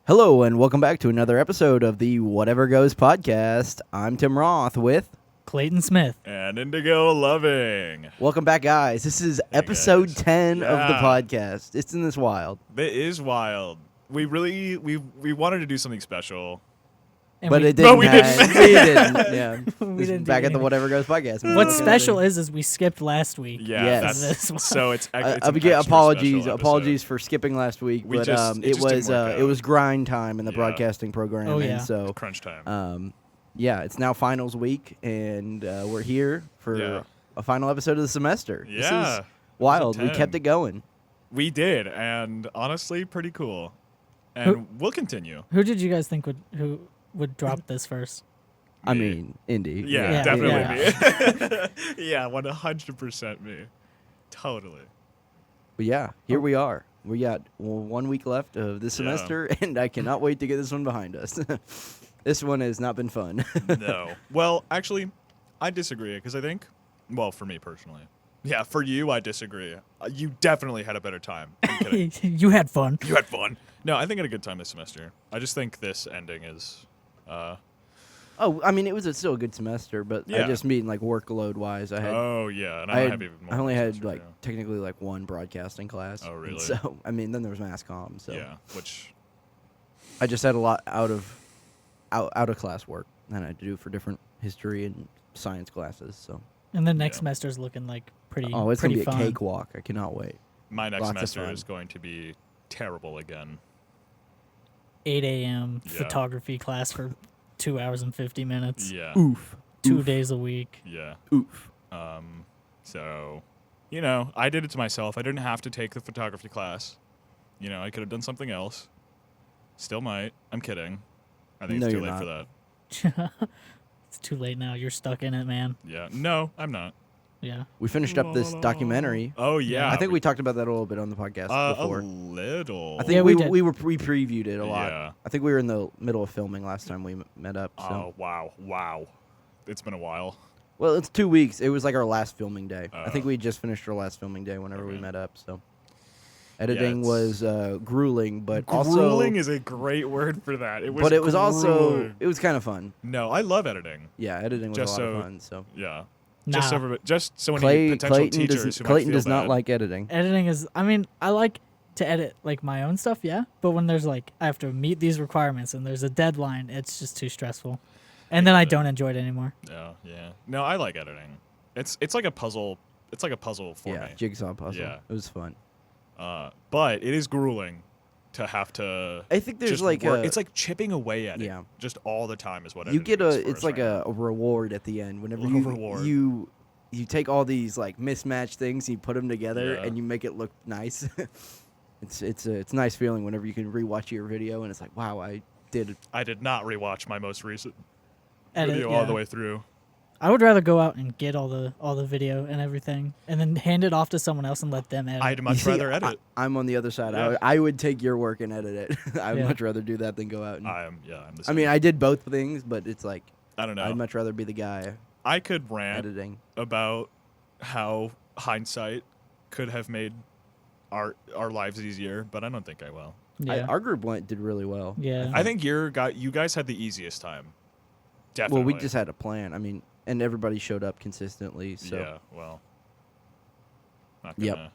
Hello, and welcome back to another episode of the Whatever Goes podcast. I'm Tim Roth with... Clayton Smith. And Indigo Loving. Welcome back, guys. This is Hey, episode guys. 10 of the Yeah. podcast. Isn't this wild? It is wild. We wanted to do something special. And But we, it didn't. we didn't. We didn't. Yeah. We This is didn't do back at the anything. Whatever Goes podcast. What's special is we skipped last week. Yeah, Yes. This one. so it's an Again, extra apologies special apologies for skipping last week, We but just- it it just was didn't work it out. was grind time in the Yeah. broadcasting program, Oh, yeah. and episode. so Crunch time. yeah, it's now finals week, and we're here for Yeah. a final episode of the semester. Yeah. This is Episode wild. We 10. kept it going. We did, and honestly, pretty cool. And we'll continue. Who did you guys think would drop this first? I Me. mean, Indy. Yeah, Yeah, definitely me. Yeah, 100% me. Totally. But yeah, here we are. We got 1 week left of this Yeah. semester, and I cannot wait to get this one behind us. This one has not been fun. No. Well, actually, I disagree because I think, well, for me personally, yeah, for you, I disagree. You definitely had a better time. I'm kidding. You had fun. You had fun. No, I think I had a good time this semester. I just think this ending is, Oh, I mean, it was still a good semester, but I Yeah. just mean like workload wise. I had, oh yeah, and I, had have even more. I only this had semester, like technically like one broadcasting class. Oh, and really? So I mean, then there was mass comm. So yeah, which I just had a lot out of class work that I had to do for different history and science classes. So And the next Yeah. semester's looking like pretty. oh, it's gonna pretty be a fun. cakewalk. I cannot wait. my next Lots of semester fun. is going to be terrible again. 8 a.m. Yeah. photography class for 2 hours and 50 minutes. Yeah, Oof. 2 Oof. days a week. yeah. Oof. So, I did it to myself. I didn't have to take the photography class. I could have done something else. Still might. I'm kidding. I think No, it's too you're late for not. that. It's too late now. You're stuck in it, man. Yeah. No, I'm not. Yeah. We finished up this documentary. Oh yeah. I think we talked about that a little bit on the podcast a before. little. I think Yeah, we we did. we previewed it a lot. Yeah. I think we were in the middle of filming last time we met up. So. Oh wow. It's been a while. Well, it's 2 weeks. It was like our last filming day. I think Oh. we just finished our last filming day whenever we Okay. met up. So editing it's- was grueling, but Grueling also is a great word for that. It was. but it was also grueling. it was kind of fun. No, I love editing. Yeah, editing was Just a lot so- of fun. So Yeah. Nah. Just so many potential Clayton teachers does who Clayton might feel does not bad. like editing. Editing is, I mean, I like to edit like my own stuff, yeah. But when there's like, I have to meet these requirements and there's a deadline, it's just too stressful. And then I don't enjoy it anymore. Yeah. No, I like editing. It's like a puzzle. It's like a puzzle for Yeah, me. jigsaw puzzle. Yeah. It was fun. But it is grueling to have to. I think there's just like work. a It's like chipping away at Yeah. it. Just all the time is what you get editing is for it's us like right now. a reward at the end whenever Little you reward. you take all these like mismatched things, you put them together, Yeah. and you make it look nice. it's a nice feeling whenever you can rewatch your video and it's like, wow, I did. I did not rewatch my most recent Edit, video yeah. all the way through. I would rather go out and get all the video and everything, and then hand it off to someone else and let them edit. I'd You much see, rather edit. I'm on the other side. Yeah. I would take your work and edit it. I would Yeah. much rather do that than go out. And, I'm the I same. mean, I did both things, but it's like I don't know. I'd much rather be the guy I could rant editing. about how hindsight could have made our lives easier, but I don't think I will. yeah. Our group did really well. Yeah. I think you guys had the easiest time. Definitely. Well, we just had a plan. I mean, and everybody showed up consistently. So Yeah. Well. Not Yep. gonna.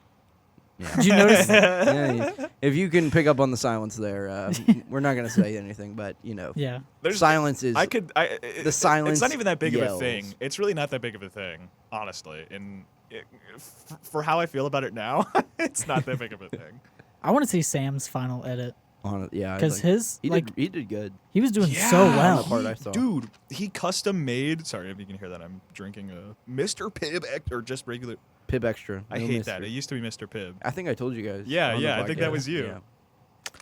yeah. Did you notice? Yeah, if you can pick up on the silence there, we're not gonna say anything, but Yeah. silence is. The silence It's not even that big of a yells. thing. It's really not that big of a thing, honestly. And for how I feel about it now, it's not that big of a thing. I want to see Sam's final edit Yeah, because his he like he did good. he was doing so Yeah. well. The part I saw. Dude, he custom made. Sorry if you can hear that. I'm drinking a Mr. Pibb or just regular. Pib extra. I no hate mystery. that. It used to be Mr. Pibb. I think I told you guys. Yeah, on the yeah, I think that podcast. was you. Yeah,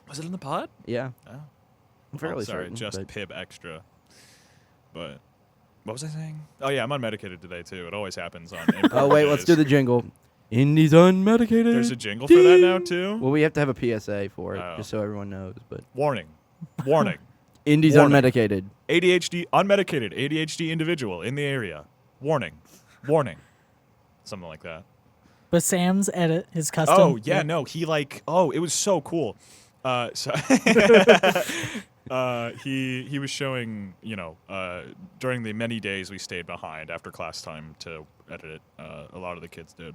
Was it in the pod? yeah. Oh. I'm fairly sorry, certain. just but Pibb extra. But what was I saying? Oh yeah, I'm unmedicated today too. It always happens on. oh wait, let's do the jingle. Indy's unmedicated. There's a jingle for that now too. Well, we have to have a PSA for it, Oh. just so everyone knows. But Warning, warning. Indy's Warning. unmedicated. ADHD, unmedicated ADHD individual in the area. Warning, warning. Something like that. But Sam's edit, his custom. Oh yeah, no, he it was so cool. So he was showing, during the many days we stayed behind after class time to edit it. A lot of the kids did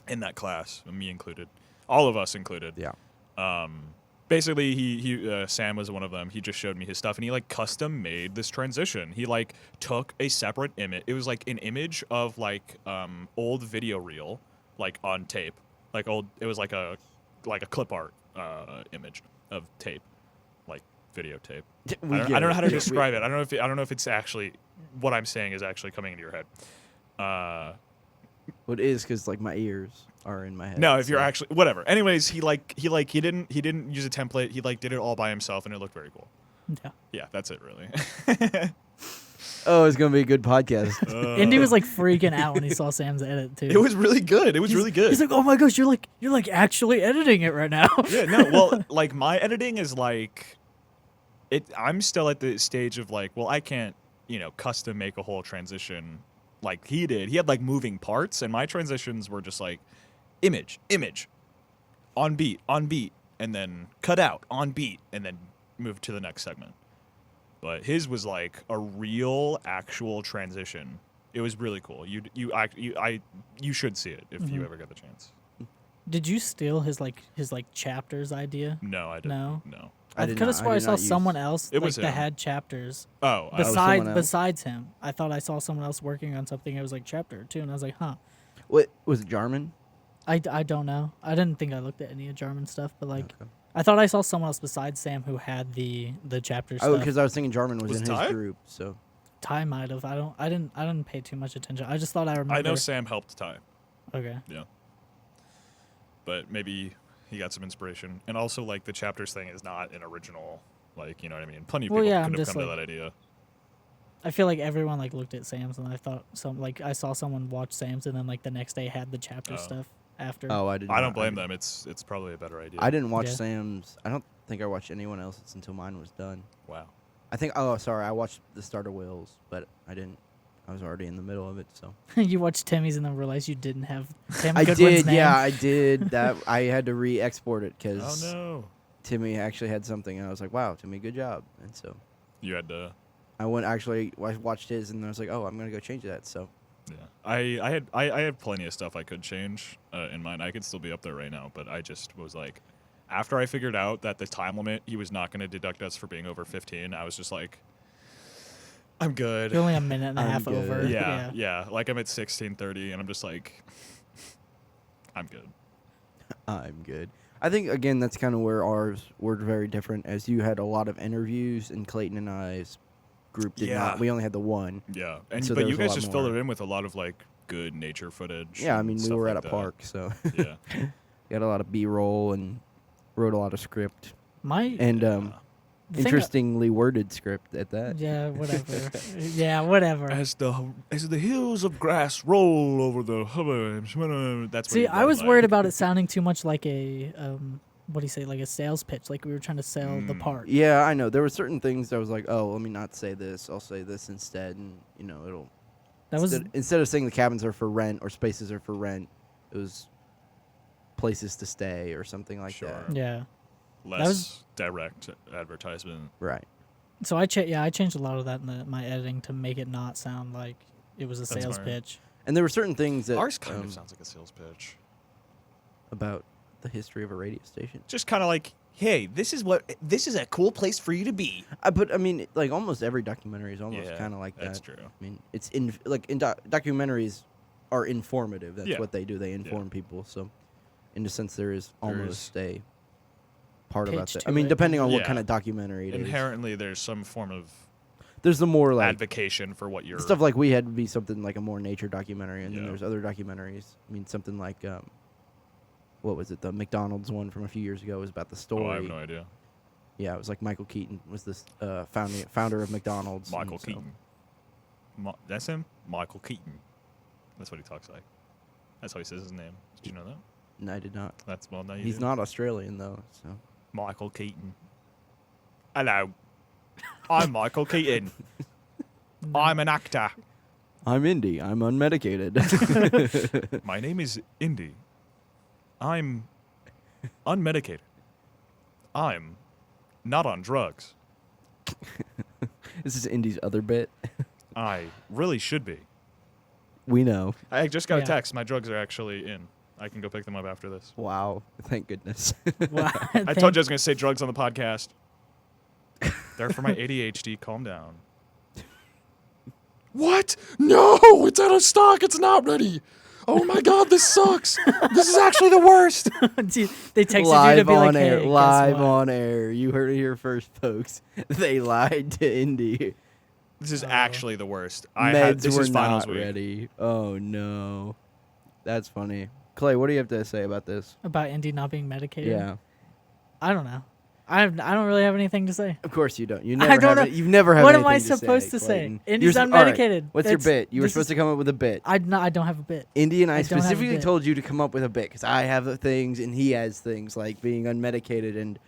in that class, me included, all of us included. Yeah. Basically, he Sam was one of them. He just showed me his stuff, and he like custom made this transition. He like took a separate image. It was like an image of like old video reel, like on tape, like old. It was like a clip art image of tape, like videotape. I don't know how to describe it. I don't know if it's actually what I'm saying is actually coming into your head. Well, it is because like my ears are in my head. No, if you're actually whatever. Anyways, he didn't use a template. He like did it all by himself, and it looked very cool. Yeah. Yeah, that's it really. Oh, it's gonna be a good podcast. Indy was like freaking out when he saw Sam's edit too. It was really good. It was really good. He's like, "Oh my gosh, you're like actually editing it right now." Yeah, no, well, like my editing is like, I'm still at the stage of like, well, I can't, custom make a whole transition like he did. He had like moving parts, and my transitions were just like, image, on beat, and then cut out, on beat, and then move to the next segment. But his was like a real, actual transition. It was really cool. You should see it if you ever get the chance. Did you steal his chapters idea? No, I didn't. No. I I did could have not- swore I did saw not use- someone else It was that him. had chapters. Oh, someone else? Besides him, I thought I saw someone else working on something. It was like chapter 2, and I was like, huh. What was it, Jarman? I don't know. I didn't think I looked at any of Jarman stuff, but like Okay. I thought I saw someone else besides Sam who had the chapter Oh, stuff. because I was thinking Jarman was Was in Ty? his group. So Ty might have. I didn't pay too much attention. I just thought I remember. I know Sam helped Ty. Okay. Yeah. But maybe he got some inspiration. And also, like, the chapters thing is not an original, like, you know what I mean? Plenty of Well, people yeah, I'm could have just come to like- that idea. I feel like everyone like looked at Sam's, and I thought I saw someone watch Sam's, and then like the next day had the chapter Oh. stuff after. I didn't. I don't blame them. It's probably a better idea. I didn't watch Yeah. Sam's. I don't think I watched anyone else's until mine was done. Wow. I think. Oh, sorry. I watched the start of Wales, but I didn't. I was already in the middle of it, so. You watched Timmy's and then realized you didn't have Tim I Goodwin's did. name. Yeah, I did. That I had to re-export it Oh, because no. Timmy actually had something, and I was like, "Wow, Timmy, good job." And so You had to. I watched his, and I was like, "Oh, I'm gonna go change that." So Yeah. I had plenty of stuff I could change in mine. I could still be up there right now, but I just was like, after I figured out that the time limit, he was not going to deduct us for being over 15, I was just like, I'm good. You're only a minute and a I'm half good. over. Yeah. Like I'm at 16:30, and I'm just like, I'm good. I'm good. I think again that's kind of where ours were very different, as you had a lot of interviews, and Clayton and I's group did Yeah. not. We only had the one. Yeah, So but there you was a guys lot just filled more. it in with a lot of like good nature footage. Yeah, I and mean we stuff were like at a that. park, so Yeah. got a lot of B-roll and wrote a lot of script My and the thing- interestingly worded script at that. Yeah, whatever. Yeah, whatever. As the hills of grass roll over the that's what See, he I wrote, was like. worried about it sounding too much like a what do you say, like a sales pitch, like we were trying to sell the part. Yeah, I know. There were certain things I was like, oh, let me not say this. I'll say this instead, and it'll. That was Instead of saying the cabins are for rent or spaces are for rent, it was places to stay or something like Sure. that. yeah. less was- direct advertisement. Right. So I changed a lot of that in my editing to make it not sound like it was a That's sales smart. pitch. And there were certain things that Ours kind of sounds like a sales pitch. about the history of a radio station. Just kind of like, hey, this is a cool place for you to be. But I mean, like almost every documentary is almost Yeah, kind of like that. that's true. I mean, it's documentaries are informative. That's Yeah. what they do. They inform people. So, in a sense, there is almost a part about Pitch that. to I mean, it. depending on what Yeah. kind of documentary it is. Inherently, there's some form of There's the more like advocation for what you're. stuff like we had would be something like a more nature documentary, and then Yeah. there's other documentaries. I mean, something like what was it? The McDonald's one from a few years ago was about the story. Oh, I have no idea. Yeah, it was like Michael Keaton was this founder of McDonald's. and Michael so- Keaton. That's him? Michael Keaton. That's what he talks like. That's how he says his name. Did you know that? No, I did not. That's well, now you He's do. not Australian though, so. Michael Keaton. Hello. I'm Michael Keaton. I'm an actor. I'm Indy. I'm unmedicated. My name is Indy. I'm unmedicated. I'm not on drugs. This is Indy's other bit. I really should be. We know. I just got a Yeah. text. My drugs are actually in. I can go pick them up after this. Wow. Thank goodness. Wow, I told you I was going to say drugs on the podcast. They're for my ADHD. Calm down. What? No, it's out of stock. It's not ready. Oh my God, this sucks. This is actually the worst. Dude, they texted you to Live be on like, air. hey, Live guess what? on air. You heard it here first, folks. They lied to Indy. This is Oh. actually the worst. Meds This were is finals not week. ready. Oh no. That's funny. Clay, what do you have to say about this? About Indy not being medicated. Yeah. I don't know. I don't really have anything to say. Of course you don't. You I never don't have know. it. You've never had What am I anything supposed to say? Clayton. Indy's You're all right, unmedicated. what's your That's- bit? You were this supposed is- to come up with a bit. I don't have a bit. Indy and I I don't have a specifically bit. told you to come up with a bit because I have the things and he has things like being unmedicated and.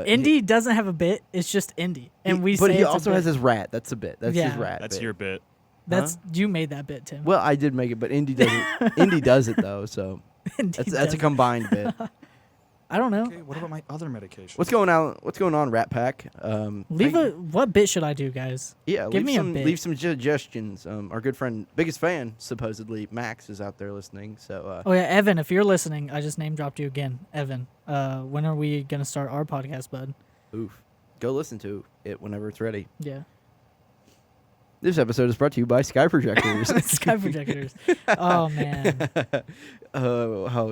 Indy doesn't have a bit. It's just Indy, and we. But say he it's a also bit. has his rat. That's a bit. That's his Yeah. rat. That's bit. your bit. That's you made that bit, Tim. Well, I did make it, but Indy doesn't. Indy does it though, so Indy that's a doesn't. combined bit. I don't know. Okay, what about my other medication? What's going on? What's going on, Rat Pack? What bit should I do, guys? Yeah, give me a bit. leave some suggestions. Our good friend, biggest fan, supposedly Max, is out there listening. So Oh yeah, Evan, if you're listening, I just name dropped you again, Evan. When are we gonna start our podcast, bud? oof, go listen to it whenever it's ready. Yeah, This episode is brought to you by Sky Projectors. sky projectors. Oh man,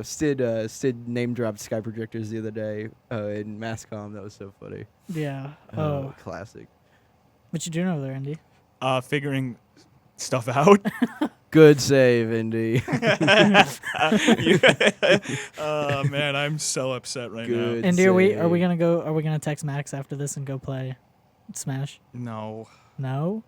Sid name dropped Sky Projectors the other day in Masscom. That was so funny. yeah. Oh, Classic. what you doing over there, Andy? Figuring stuff out. Good save, Indy. Oh man, I'm so upset right Good. now. Andy, are we save. gonna go? Are we gonna text Max after this and go play Smash? No, No.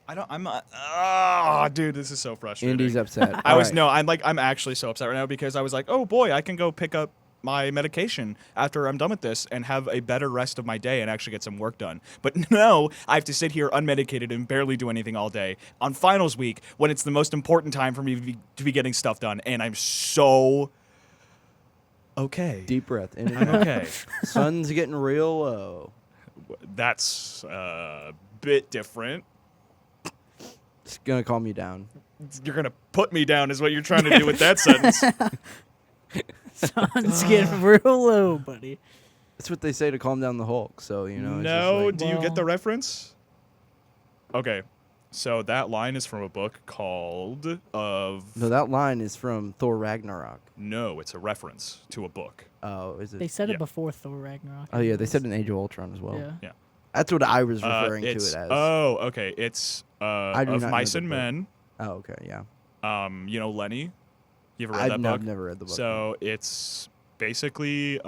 I don't. I'm not. Oh, dude, this is so frustrating. Indy's upset. I'm actually so upset right now because I was like, oh boy, I can go pick up my medication after I'm done with this and have a better rest of my day and actually get some work done. But no, I have to sit here unmedicated and barely do anything all day on finals week when it's the most important time for me to be getting stuff done, and I'm so okay. Deep breath. In and I'm out. okay. Sun's getting real low. That's a bit different. It's gonna calm you down. You're gonna put me down, is what you're trying to do with that sentence. Sun's getting real low, buddy. That's what they say to calm down the Hulk. So you know. It's No, just do you get the Well- reference? Okay, so that line is from a book called no, that line is from Thor Ragnarok. No, it's a reference to a book. Oh, is They it? said Yeah. it before Thor Ragnarok. Oh yeah, they said in Age of Ultron as well. Yeah. That's what I was referring to it It's as. oh, okay. It's do of not know Mice the and book. Men. Oh, okay, yeah. You know Lenny. You ever read that book? I've never read the book. So it's basically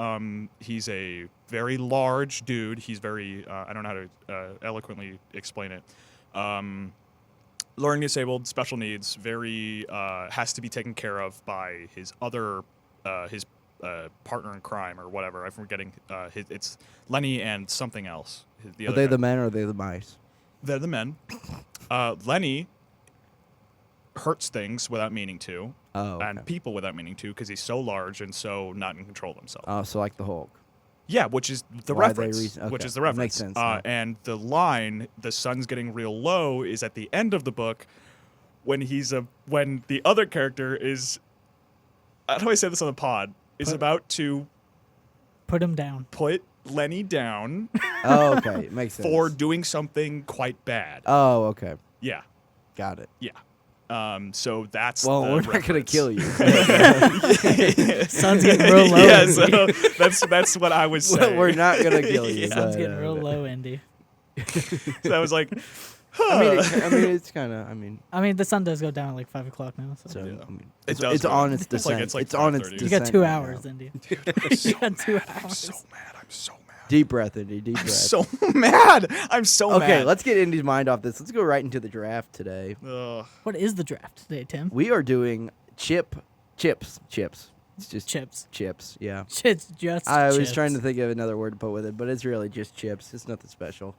he's a very large dude. He's very I don't know how to eloquently explain it. Learning disabled, special needs, very has to be taken care of by his other his partner in crime or whatever. I'm forgetting. It's Lenny and something else. The Are other they guy. the men or are they the mice? They're the men. Lenny hurts things without meaning to, Oh, okay. and people without meaning to, because he's so large and so not in control of himself. Oh, so like the Hulk. Yeah, which is the Why they reference. Which okay, is the that reference. makes sense now. And the line, "The sun's getting real low," is at the end of the book when when the other character is. How do I say this on the pod? Is about to Put him down. put Lenny down Oh, okay, it makes sense. for doing something quite bad. Oh, okay, Yeah, got it. yeah. So that's Well, the we're not gonna reference. kill you. Sun's getting real low. Yeah, Andy. so that's what I was Well, saying. we're not gonna kill you. Yeah. Sun's but, getting real low, Andy. So I was like, I mean, it's kind of. I mean, the sun does go down at like 5 o'clock now. So. So Yeah. I mean, It it's, does it's go on down. its It's like- descent. it's like It's on its 5:30. You descent. got 2 right hours, now. Andy. I'm so, You got 2 I'm hours. so mad. I'm so mad. Deep breath, Indy. Deep I'm breath. so mad. I'm so mad. Okay, let's get Indy's mind off this. Let's go right into the draft today. Ugh. What is the draft today, Tim? We are doing chips. It's just Chips. chips. Yeah. It's just I was chips. trying to think of another word to put with it, but it's really just chips. It's nothing special.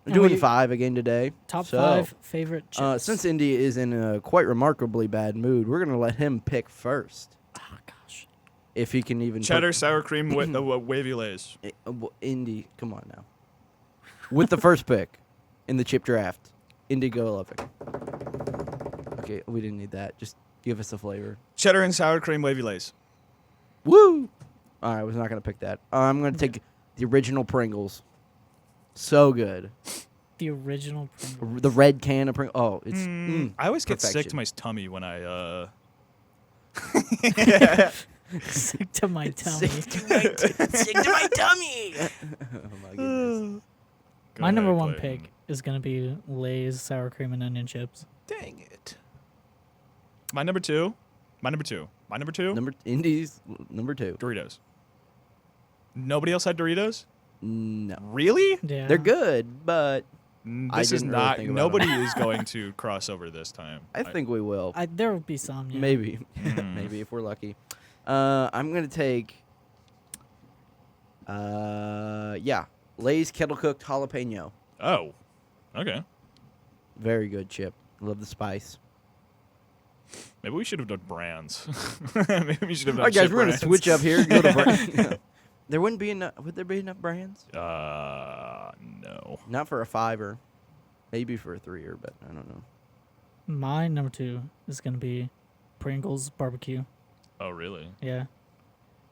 We're And doing we- 5 again today. Top So, 5 favorite chips. Since Indy is in a quite remarkably bad mood, we're gonna let him pick first. Oh, gosh. If he can even Cheddar, sour cream, wavy lays. Indy, come on now. With the first pick in the chip draft, Indy go Olympic. Okay, we didn't need that. Just give us the flavor. Cheddar and sour cream wavy lays. Woo! All right, I was not going to pick that. I'm going to take the original Pringles. So good. The original Pringles. The red can of Pringles. Oh, it's I always get sick perfection. to my tummy when I Sick to my tummy. Sick to my tummy. Oh my goodness. Go My number ahead, one Clayton. pick is gonna be Lay's sour cream and onion chips. Dang it. My number two. Indy's number 2. Doritos. Nobody else had Doritos? No. Really? Yeah, They're good, but I This is didn't really not. think about Nobody them. is going to cross over this time. I think we will. There will be some. Yeah. Maybe. Maybe if we're lucky. I'm going to take Lay's kettle cooked jalapeno. Oh. Okay. Very good chip. Love the spice. Maybe we should have done brands. Maybe we should have done. All right, guys, chip we're going to brands. switch up here. Go to brand. There wouldn't be enough. Would there be enough brands? No. Not for a 5-er. Maybe for a 3-er, but I don't know. My number 2 is gonna be Pringles barbecue. Oh, really? Yeah.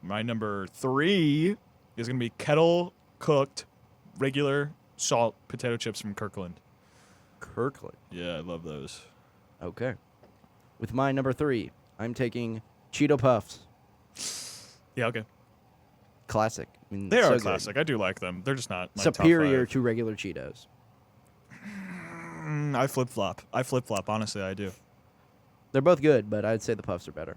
My number 3 is gonna be kettle cooked, regular salt potato chips from Kirkland. Kirkland. Yeah, I love those. Okay. With my number 3, I'm taking Cheeto Puffs. Yeah, okay. Classic. I mean, They so are good. classic. I do like them. They're just not my Superior top to regular Cheetos. 5. I flip flop. Honestly, I do. They're both good, but I'd say the Puffs are better.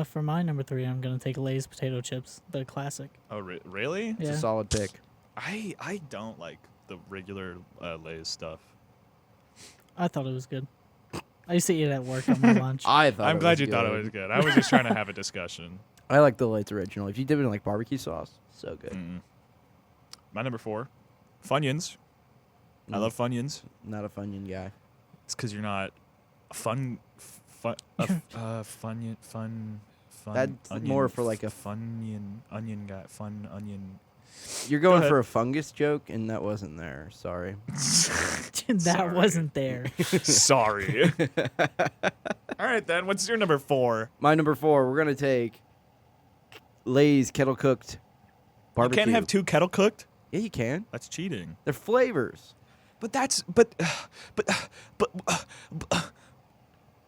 For my number 3, I'm gonna take Lay's potato chips, the classic. Oh, really? It's Yeah. a solid pick. I don't like the regular Lay's stuff. I thought it was good. I used to eat it at work on my lunch. I thought. I'm it glad was you thought it good. was good. I was just trying to have a discussion. I like the Lay's original. If you dip it in like barbecue sauce, so good. My number 4, Funyuns. I Mm. love Funyuns. Not a Funyun guy. It's because you're not a fun. Funyun. That's onion, more for like a onion guy. Fun onion. You're going ahead. for a fungus joke, and that wasn't there. Sorry. that Sorry. wasn't there. Sorry. All right then. What's your number 4? My number 4, we're gonna take Lay's kettle cooked You barbecue. can't have 2 kettle cooked. Yeah, you can. That's cheating. They're flavors. But that's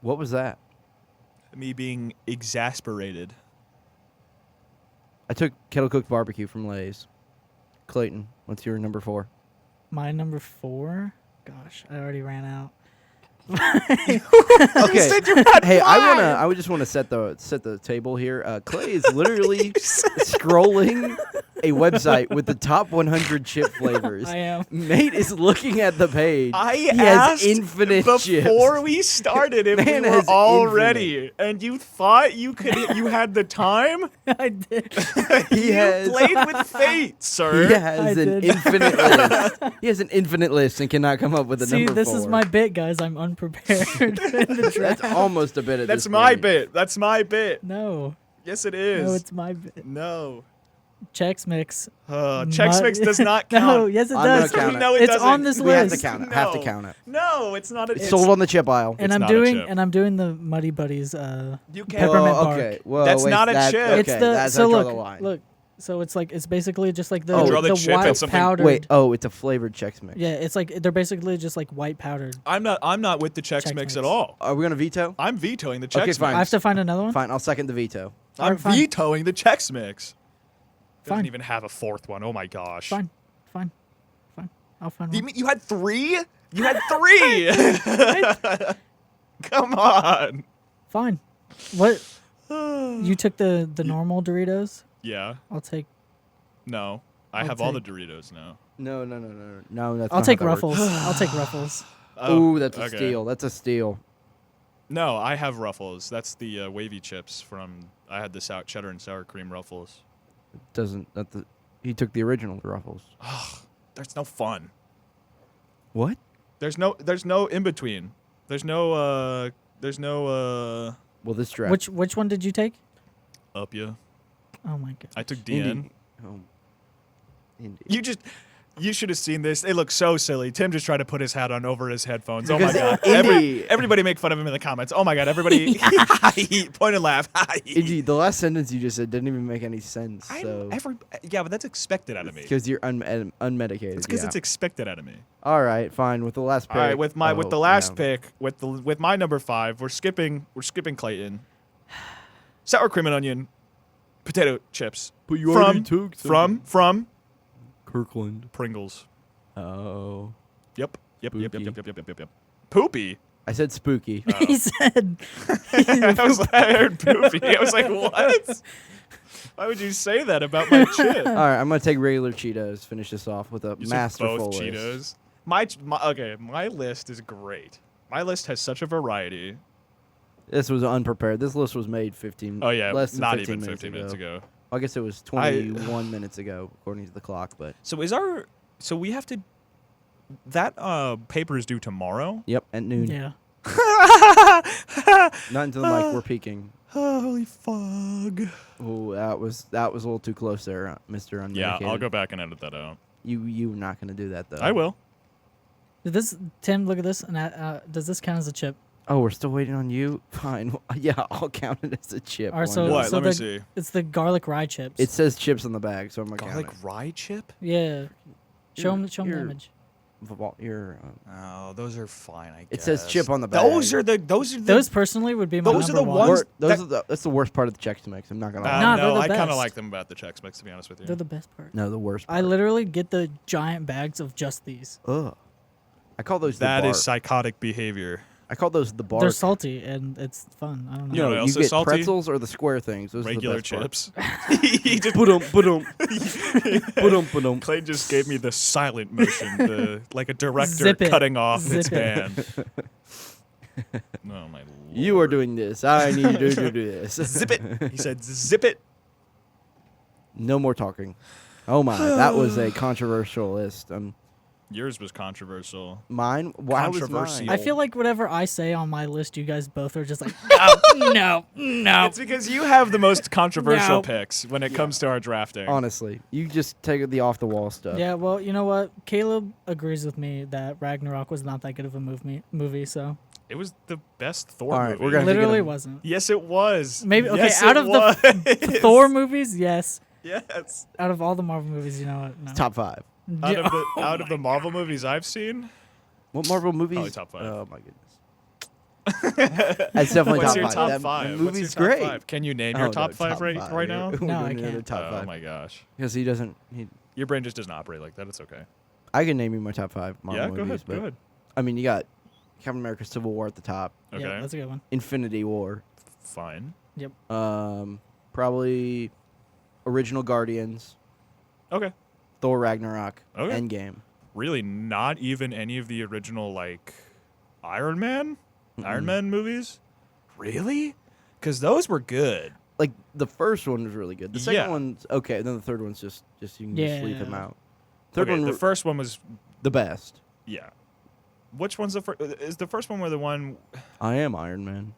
What was that? me being exasperated. I took kettle cooked barbecue from Lay's. Clayton, what's your number 4? My number 4. Gosh, I already ran out. Okay. Hey, I would just want to set the table here. Clay is literally scrolling a website with the top 100 chip flavors. I am. Nate is looking at the page. I he asked has infinite before chips. we started if Man we were has all infinite. ready, and you thought you had the time. I did. He You has played with fate, sir. He has I an did. infinite list. He has an infinite list and cannot come up with a See, number this 4. is my bit, guys. I'm unprepared in the draft. That's almost a bit at That's this my point. bit. That's my bit. No. Yes, it is. No, it's my bit. No. Chex Mix. Chex Mix does not count. No, yes, it I'm gonna does. count it. No, it It's doesn't. on this We have to list. count it. No. Have to count it. No, it's not. It's sold on the chip aisle. And It's I'm not a doing chip. the Muddy Buddies You can't. peppermint Well, bark. okay. Well, That's wait, not a that- chip. Okay, It's the that's so how I draw look the line. look. So it's basically just like the Oh. Draw the chip white at something- powdered. Wait, it's a flavored Chex Mix. Yeah, it's like they're basically just like white powdered. I'm not with the Chex Chex Mix Mix. at all. Are we gonna veto? I'm vetoing the Chex Okay, Mix. fine. I have to find another one. Fine, I'll second the veto. I'm Alright, fine. vetoing the Chex Mix. Doesn't Fine. even have a 4th one. Oh my gosh. Fine. I'll find You one. mean you had 3? You had 3. Come on. Fine. What? You took the normal Doritos. Yeah. I'll take. No. I I'll have all the take- Doritos now. No. That's I'll not take how that works. Ruffles. I'll take Ruffles. Ooh, that's a okay. steal. That's a steal. No, I have Ruffles. That's the wavy chips from. I had the cheddar and sour cream Ruffles. He took the original Ruffles. There's no fun. What? There's no in between. There's no Well, this draft. Which one did you take? Up ya. Oh my god. I took DN. Indy. Oh. Indy. You should have seen this. It looks so silly. Tim just tried to put his hat on over his headphones. Oh my Because god. Indy- Everybody make fun of him in the comments. Oh my god. Everybody point and laugh. Indy, the last sentence you just said didn't even make any sense. So Yeah, but that's expected out of me. because you're unmedicated. It's because yeah. it's expected out of me. All right, fine. With the last pick. All right, with the last yeah. pick, with my number 5, we're skipping Clayton. Sour cream and onion, potato chips. But you from already took something. from Kirkland. Pringles. Oh. Yep. Spooky. Poopy. I said spooky. He said. I heard poopy. I was like, what? Why would you say that about my chip? All right, I'm gonna take regular Cheetos. Finish this off with a You said masterful both list. Cheetos. My list is great. My list has such a variety. This was unprepared. This list was made 15. Oh yeah, less than not 15 even minutes 15 minutes ago. Well, I guess it was 21 minutes ago, according to the clock. But So we have to. That paper is due tomorrow. yep, at noon. Yeah. Not into the mic. We're peeking. Holy fog. Oh, that was a little too close there, Mr. Unmedicated. Yeah, I'll go back and edit that out. You're not gonna do that though. I will. Tim, look at this. And does this count as a chip? Oh, we're still waiting on you. Fine. Yeah, I'll count it as a chip. Or Why so- not? What? so Let me the- see. It's the garlic rye chips. It says chips on the bag, so I'm gonna Garlic count rye chip? Yeah. Show him the you're- image. You're, Oh, those are fine. I guess. it says chip on the bag. Those personally would be my Those are number the one. ones- That's the worst part of the Chex Mix. I'm not gonna lie. Nah, no, they're the I kind of best. like them about the Chex Mix, to be honest with you. They're the best part. No, the worst. I Part. literally get the giant bags of just these. Ugh. I call those That the bar. is psychotic behavior. I call those the bar. They're salty and it's fun. I don't know. You know what No, else you is get salty? pretzels or the square things. Those Regular are the best chips. He just Put Clayton just gave me the silent motion, like a director Zip it. cutting off Zip its it. hand. Oh my lord. You are doing this. I need you to do this. Zip it. He said, "Zip it." No more talking. Oh my, that was a controversial list. Yours was controversial. Mine. Why was Controversial. mine? I feel like whatever I say on my list, you guys both are just like, no. It's because you have the most controversial No. picks when it comes to our drafting. Honestly, you just take the off the wall stuff. Yeah, well, you know what? Caleb agrees with me that Ragnarok was not that good of a movie, so It was the best Thor All right, movie. we're gonna- literally get 'em. wasn't. Yes, it was. Maybe okay. Yes, Out it of the was. Thor movies, yes. Yes. Out of all the Marvel movies, you know what? No. Top 5. Out of the Oh out of my the Marvel movies I've seen, What Marvel movies? Probably top 5. Oh my goodness. That's definitely what's top your 5. top That 5? What's movie's your top great. 5? Can you name Oh, your no, top 5 right now? We're No, doing I another can't. Top Oh 5. my gosh. Because he doesn't. Your brain just doesn't operate like that. It's okay. I can name you my top 5 Marvel Yeah, movies. go ahead. but Go ahead. I mean, you got Captain America: Civil War at the top. Okay. Yeah, that's a good one. Infinity War. Fine. Yep. Probably original Guardians. Okay. Thor Ragnarok. Okay. Endgame. Really, not even any of the original like Iron Man movies. Really? Because those were good. Like the first one was really good. The second Yeah. one's okay. Then the third one's just you can just leave him Yeah. out. Third Okay, one the first one was the best. yeah. Which one's the first? Is the first one where the one? I am Iron Man.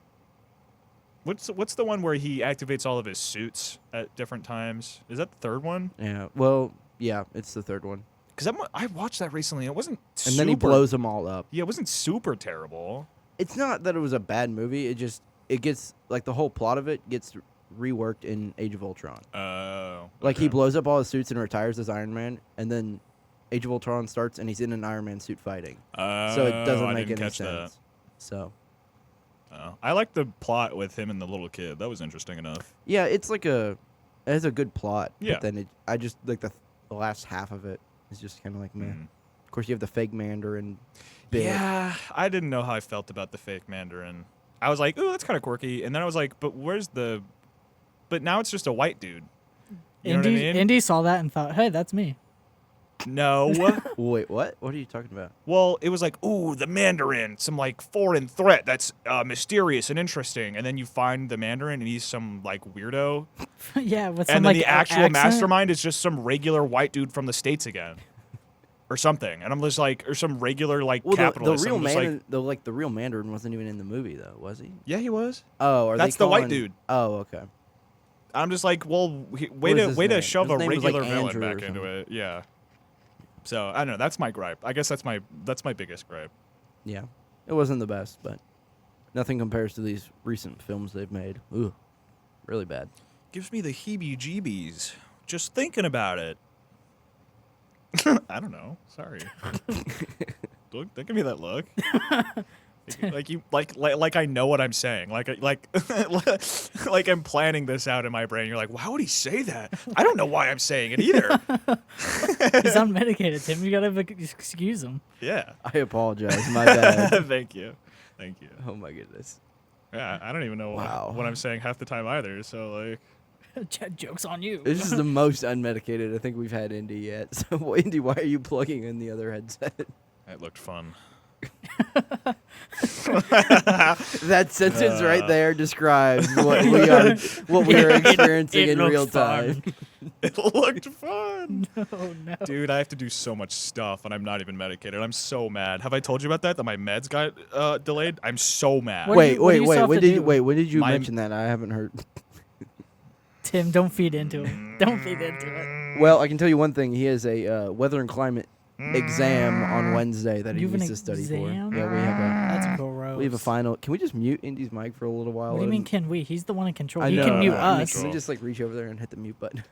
What's the one where he activates all of his suits at different times? Is that the third one? Yeah. Well, yeah, it's the third one. Because I watched that recently. It wasn't. And then he blows them all up. Yeah, it wasn't super terrible. It's not that it was a bad movie. It gets like the whole plot of it gets reworked in Age of Ultron. Oh. Like he okay. blows up all his suits and retires as Iron Man, and then Age of Ultron starts and he's in an Iron Man suit fighting. So it doesn't I make didn't any catch sense. So Oh. I like the plot with him and the little kid. That was interesting enough. yeah, it has a good plot. Yeah. But then I just like the last half of it is just kind of like meh. Mm. Of course, you have the fake Mandarin. Bit. Yeah, I didn't know how I felt about the fake Mandarin. I was like, ooh, that's kind of quirky. And then I was like, but where's the... But now it's just a white dude. You know what I mean? Indy saw that and thought, hey, that's me. No. Wait, what? What are you talking about? Well, it was like, ooh, the Mandarin, some like foreign threat that's mysterious and interesting. And then you find the Mandarin and he's some like weirdo. Yeah, with some And then like the actual accent. mastermind is just some regular white dude from the States again. Or something. And I'm just like, or some regular like Well, the capitalist. real I'm just Mandarin, the real Mandarin wasn't even in the movie though, was he? yeah, he was. Oh, are That's they the white calling- dude. Oh, okay. I'm just like, well, way What is his to name? shove His a name was, like, regular villain Andrew or back into something. it. Yeah. So I don't know. That's my gripe. I guess that's my biggest gripe. Yeah, it wasn't the best, but nothing compares to these recent films they've made. Ooh, really bad. Gives me the heebie-jeebies just thinking about it. I don't know. Sorry. Don't give me that look. Like I know what I'm saying. Like I'm planning this out in my brain. You're like, why would he say that? I don't know why I'm saying it either. He's unmedicated, Tim. You gotta excuse him. Yeah. I apologize. My bad. Thank you. Oh my goodness. Yeah, I don't even know Wow. what I'm saying half the time either. So like, Joke's on you. This is the most unmedicated I think we've had Indy yet. So, Indy, why are you plugging in the other headset? that looked fun. That sentence right there describes what we are experiencing it in looks real fun. time. It looked fun. Oh no. Dude, I have to do so much stuff, and I'm not even medicated. I'm so mad. Have I told you about that? That my meds got delayed? I'm so mad. What Wait, do you still have when to did you do? when did you My- mention that? I haven't heard. Tim, don't feed into it. Don't feed into it. Well, I can tell you one thing. He has a weather and climate exam on Wednesday that he You have an needs to study for. exam? Yeah, That's gross. we have a final. Can we just mute Indy's mic for a little while? What do you mean, can we? He's the one in control. I He know. can mute I mean, us. Can we just like reach over there and hit the mute button?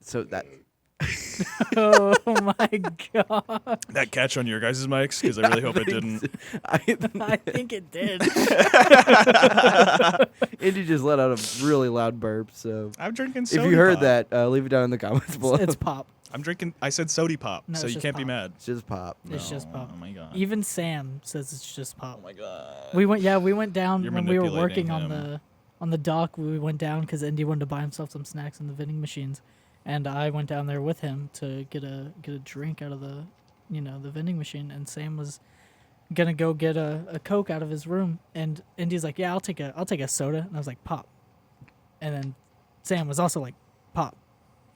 So that Oh my god. That catch on your guys' mics? Because I really hope it didn't. I think it did. Indy just let out a really loud burp. So I'm drinking if soda you heard pop. that, leave it down in the comments below. It's pop. I'm drinking. I said sody pop, No, so it's you just can't be pop. mad. It's just pop. It's just pop. Oh my god. Even Sam says it's just pop. Oh my god. We went down You're when we were manipulating working on him. the dock. We went down because Indy wanted to buy himself some snacks in the vending machines, and I went down there with him to get a drink out of the vending machine. And Sam was gonna go get a Coke out of his room, and Indy's like, "Yeah, I'll take a soda," and I was like, "Pop," and then Sam was also like, "Pop,"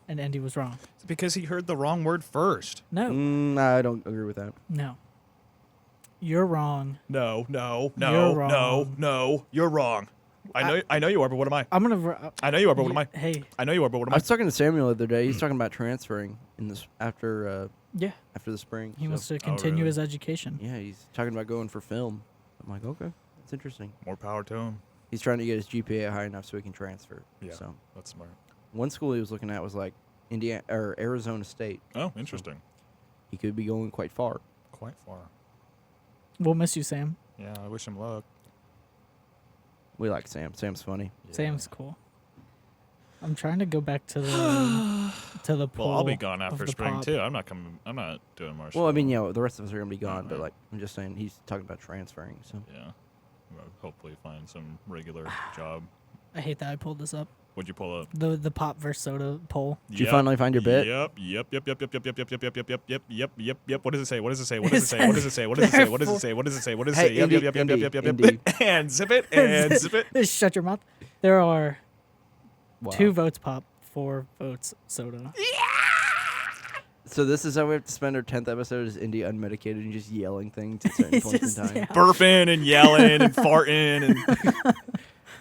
and Indy was wrong. It's because he heard the wrong word first. No, I don't agree with that. no, you're wrong. No. You're wrong. No. You're wrong. I know you are, but what am I? I'm gonna. I know you are, but what am I? Hey, I know you are, but what am I I? was talking to Samuel the other day. He's talking about transferring in this after yeah, the spring. he so- wants to continue really? his education. Yeah, he's talking about going for film. I'm like, okay, that's interesting. More power to him. He's trying to get his GPA high enough so he can transfer. Yeah. So That's smart. one school he was looking at was like Indiana or Arizona State. Oh, interesting. He could be going quite far. Quite far. We'll miss you, Sam. Yeah, I wish him luck. We like Sam. Sam's funny. Yeah. Sam's cool. I'm trying to go back to the pool. Well, I'll be gone of after the spring pop. too. I'm not coming. I'm not doing Marshall. Well, I mean, the rest of us are gonna be gone, but right. like I'm just saying, he's talking about transferring. So Yeah. I'll hopefully find some regular job. I hate that I pulled this up. What'd you pull up? The pop versus soda poll. did you finally find your bit? Yep. What does it say? What does it say? What It does it say? What does it say? What does it say? What does it say? What does it say? What does it Hey, say? Yep. Indy. And zip it. And zip it. Just shut your mouth. There are Wow. 2 votes pop, 4 votes soda. So this is how we have to spend our 10th episode: is Indy unmedicated and just yelling things at certain It's points just- in time. yeah. Burping and yelling and farting and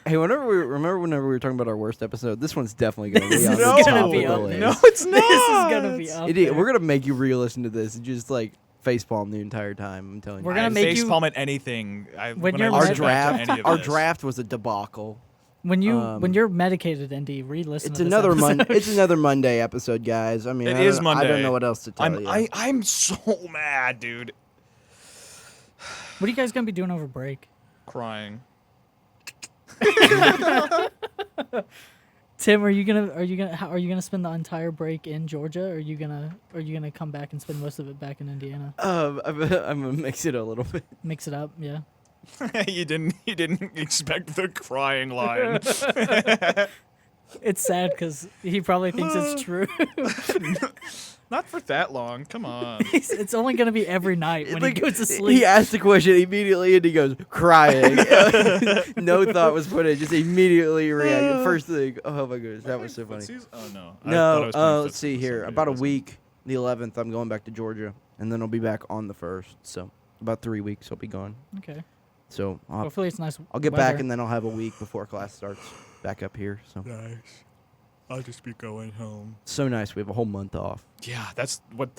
Hey, whenever we were talking about our worst episode, this one's definitely gonna be This on is the gonna top be of the up list. there. no, it's not. This is gonna be up Idiot, there. we're gonna make you re-listen to this and just like facepalm the entire time. I'm telling you. We're gonna I make you- facepalm at anything. When you're our Right draft. Our draft was a debacle. When Um, you're medicated, Indy, re-listen. It's to this another episode. It's another Monday episode, guys. I mean, It I is don't- Monday. I don't know what else to tell you. I'm so mad, dude. What are you guys gonna be doing over break? Crying. Tim, are you gonna spend the entire break in Georgia, or are you gonna come back and spend most of it back in Indiana? I'm gonna mix it a little bit. Mix it up, yeah. you didn't expect the crying line. It's sad because he probably thinks it's true. Not for that long. Come on. It's only gonna be every night when Like, he goes to sleep. He asked the question immediately, and he goes crying. No thought was put in. Just immediately reacted. First thing. Oh my goodness, that was so funny. Oh no. I thought I No, was playing let's see footsie, here. so About a maybe it week, the 11th, I'm going back to Georgia, and then I'll be back on the 1st. So about 3 weeks, I'll be gone. Okay. So I'll Hopefully it's nice. get back, weather. and then I'll have a week before class starts. back up here. So Nice. I'll just be going home. so nice. We have a whole month off. Yeah, that's one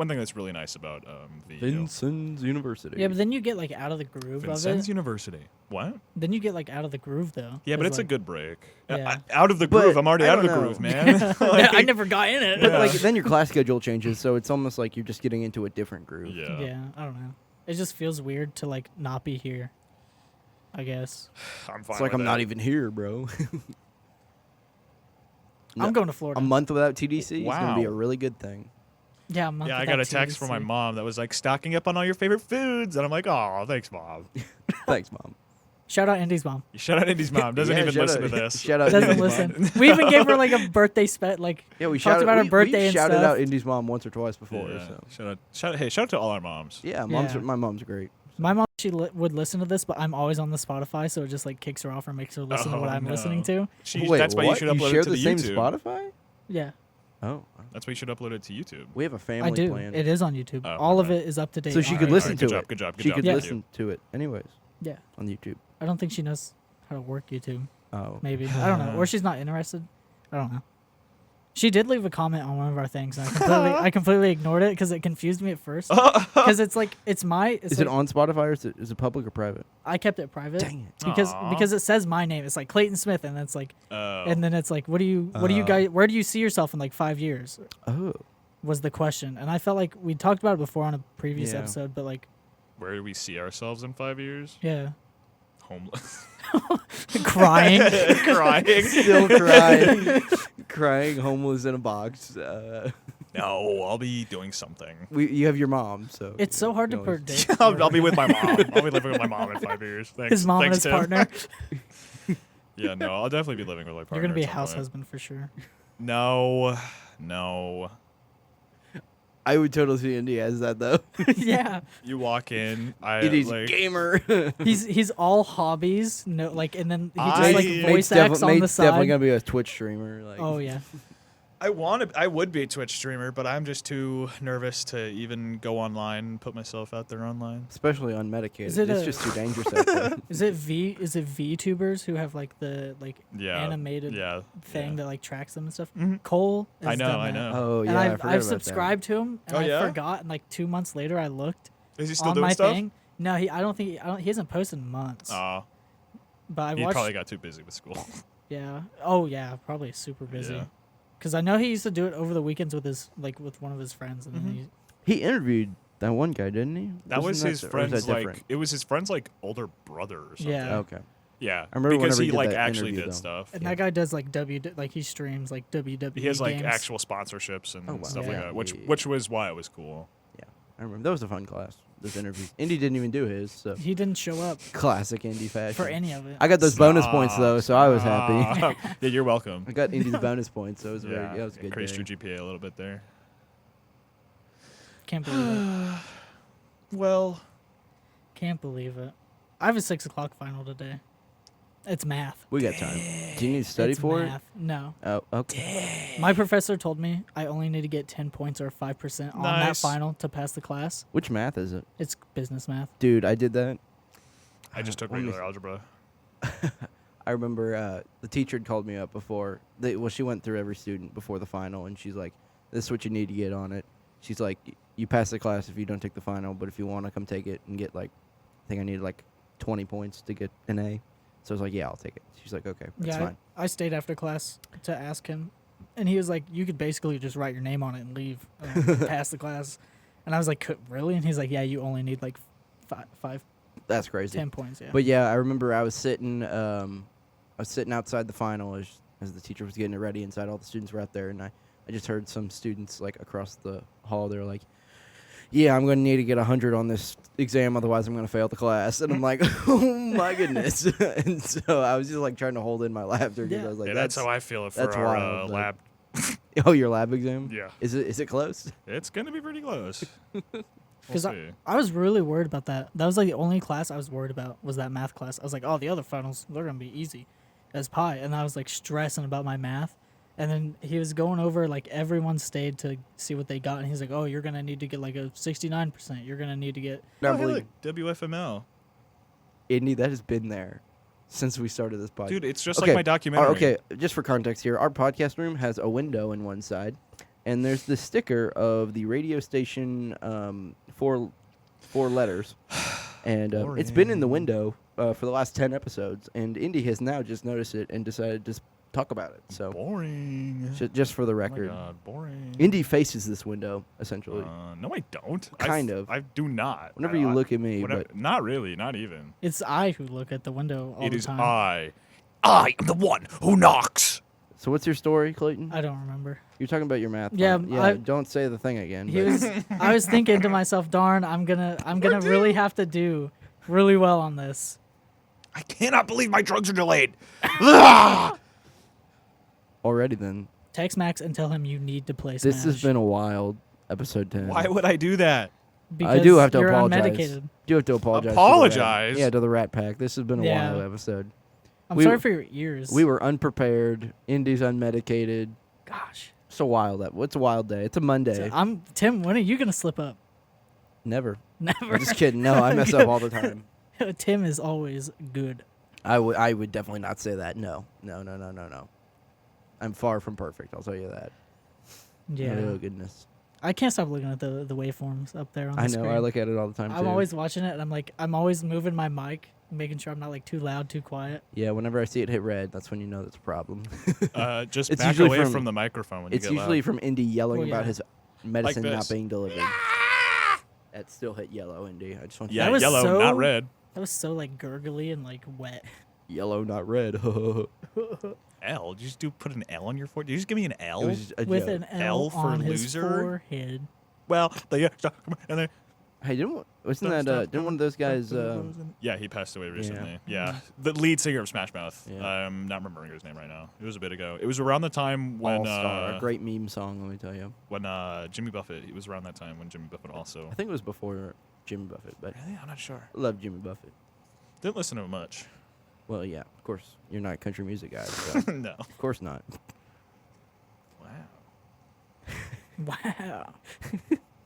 thing that's really nice about VU. Vincennes University. Yeah, but then you get like out of the groove Vincennes of it. University. What? Then you get like out of the groove though. Yeah, but 'cause, it's a like, good break. Yeah. Out of the But groove. I'm already I out of the don't groove, know. man. I never got in it. But like then your class schedule changes, so it's almost like you're just getting into a different groove. Yeah. Yeah, I don't know. It just feels weird to like not be here. I guess. I'm fine. It's like with I'm that. not even here, bro. No, I'm going to Florida. a month without TDC is gonna be a Wow. really good thing. Yeah, a month Yeah, I without got a text from my TDC. mom that was like stocking up on all your favorite foods, and I'm like, oh, thanks, mom. Thanks, mom. Shout out Indy's mom. Shout out Indy's mom. Doesn't Yeah, even shout listen out- to this. Shout out Doesn't Indy's mom. listen. We even gave her like a birthday like Yeah, we talked shouted about her birthday we and shouted stuff. out Indy's mom once or twice before. Yeah. So Shout out to all our moms. yeah, Yeah. my mom's great. My mom, she would listen to this, but I'm always on the Spotify, so it just like kicks her off or makes her listen to Oh, what I'm no. listening to. Wait, That's why you what? should upload share it to the the same YouTube. Spotify? Yeah, Oh, That's why you should upload it to YouTube. we have a family I do. plan. It is on YouTube. Oh, All of okay. it is up to date. So she on could it. listen to good it. job, good job, good She job. could Thank listen to it anyways Yeah, on YouTube. I don't think she knows how to work YouTube. Oh, Maybe I don't know, or she's not interested. I don't know. She did leave a comment on one of our things, and I completely ignored it because it confused me at first. Because it's like it's my. It's is like, it on Spotify or is it public or private? I kept it private. Dang it. Because it says my name. It's like Clayton Smith, and it's like, Oh. and then it's like, what do you guys? Where do you see yourself in like 5 years? Oh, Was the question, and I felt like we talked about it before on a previous Yeah. episode, but like, Where do we see ourselves in 5 years? yeah, Homeless. crying. Crying. still crying, crying, homeless in a box. No, I'll be doing something. You have your mom, so It's so hard to you can always- predict. I'll be with my mom. I'll be living with my mom in 5 years. Thanks. His mom and Thanks, his Tim. partner. Yeah, no, I'll definitely be living with my partner. You're gonna be a at some house point. husband for sure. No. I would totally see Indy as that though. Yeah, You walk in. Indy's like, gamer. he's all hobbies. No, like, and then he I- just like Nate's voice acts on the Nate's definitely side. gonna be a Twitch streamer. Like, Oh yeah, I would be a Twitch streamer, but I'm just too nervous to even go online and put myself out there online. especially unmedicated. Is it It's a- just too dangerous out there. is it VTubers who have like the Yeah. animated Yeah. thing yeah. that like tracks them and stuff? Mhm. Cole. I has know, done I that. know. Oh yeah, And I I've, forgot I've about that. subscribed to him, and Oh, I yeah? forgot. And like 2 months later, I looked Is he still on doing my stuff? thing. No, he hasn't posted in months. Oh, But I he watched. probably got too busy with school. Yeah. Oh yeah, probably super busy. Yeah. Because I know he used to do it over the weekends with with one of his friends, and Mhm. then He interviewed that one guy, didn't he? That was Wasn't his or was friend's that like different? it was his friend's like older brother or something. Yeah. Okay. Yeah. I remember because whenever he he did like that actually interview, did though. stuff. and that guy does like he streams like WWE. He has like games. actual sponsorships and Oh, wow. stuff like Yeah. that, which Yeah. which was why it was cool. I remember that was a fun class. Those interviews. Indy didn't even do his, so He didn't show up classic Indy fashion. for any of it. I got those bonus points though, so I was happy. Stop. Yeah, you're welcome. I got Indy's bonus points, so it was Yeah, very, that was a good. increased day. your GPA a little bit there. Can't believe it. Well, Can't believe it. I have a 6 o'clock final today. It's math. We got time. Do you need to study It's for math. No. it? Oh, okay. My professor told me I only need to get 10 points or 5% on that Nice. final to pass the class. Which math is it, It's business math. dude? I did that. I just took Let me regular algebra. I remember the teacher had called me up before. She went through every student before the final, and she's like, "This is what you need to get on it." She's like, "You pass the class if you don't take the final, but if you want to come take it and get like, I think I needed like 20 points to get an A." So I was like, "Yeah, I'll take it." She's like, "Okay, that's yeah, fine." I stayed after class to ask him, and he was like, "You could basically just write your name on it and leave, and pass the class." And I was like, "Really?" And he's like, "Yeah, you only need like That's crazy. 10 points." Yeah. But yeah, I remember I was sitting outside the final as the teacher was getting it ready inside. All the students were out there, and I just heard some students like across the hall. They're like, "Yeah, I'm going to need to get 100 on this exam, otherwise I'm going to fail the class." And I'm like, "Oh my goodness!" And so I was just like trying to hold in my laughter because Yeah. I was like, Yeah, that's how I feel for that's our wild, lab. Oh, your lab exam? Yeah, Is it close? it's gonna be pretty close. We'll 'Cause see. I was really worried about that. That was like the only class I was worried about was that math class. I was like, "Oh, the other finals, they're going to be easy as pie." And I was like stressing about my math. And then he was going over like everyone stayed to see what they got, and he's like, "Oh, you're gonna need to get like a 69%. You're gonna need to get." No, Oh, hey, believe look, WFML. Indy, that has been there since we started this podcast. Dude, it's just like my documentary. Okay, just for context here, our podcast room has a window in one side, and there's the sticker of the radio station, four letters, and it's been in the window for the last 10 episodes, and Indy has now just noticed it and decided to talk about it. So boring. Just for the Oh my record, God, boring. Indy faces this window essentially. No, I don't. Kind of. I do not. Whenever you look at me, Whenever, but not really, not even. It's I who look at the window all It the is time. I am the one who knocks. so what's your story, Clayton? I don't remember. You're talking about your math. Yeah, class. Don't say the thing again. He but- was. I was thinking to myself, darn, I'm gonna really have to do really well on this. I cannot believe my drugs are delayed. Already then. Text Max and tell him you need to play Smash. This has been a wild episode 10. Why would I do that? because I do have to you're apologize. unmedicated. Do have to apologize. Apologize? To the Rat Pack. This has been a Yeah. wild episode. I'm We- sorry for your ears. We were unprepared. Indy's unmedicated. Gosh. It's a wild. It's a wild day. It's a Monday. So Tim. When are you gonna slip up? Never. Never. I'm just kidding. No, I mess up all the time. Tim is always good. I would definitely not say that. No. I'm far from perfect. I'll tell you that. Yeah. Oh goodness. I can't stop looking at the waveforms up there on the I know. screen. I look at it all the time I'm too. always watching it, and I'm always moving my mic, making sure I'm not like too loud, too quiet. Yeah. Whenever I see it hit red, that's when you know that's a problem. Just It's back usually away from- from the microphone when It's you get usually loud. from Indy yelling Well, about yeah. his medicine not this. being delivered. That still hit yellow, Indy. I just want Yeah, That was yellow, so- not red. That was so like gurgly and like wet. yellow, not red. L. Did you just put an L on your forehead? Did you just give me an L? It was just a With joke. an L, L for on his loser? forehead. Well, and then Hey, wasn't Don't that stop, didn't one of those guys? yeah, he passed away recently. Yeah, the lead singer of Smash Mouth. Yeah. I'm not remembering his name right now. It was a bit ago. It was around the time when All-Star, a great meme song. Let me tell you. when Jimmy Buffett. It was around that time when Jimmy Buffett also. I think it was before Jimmy Buffett, but Really? I'm not sure. I love Jimmy Buffett. Didn't listen to him much. Well, yeah, of course. You're not a country music guy, so No. of course not. Wow. Wow.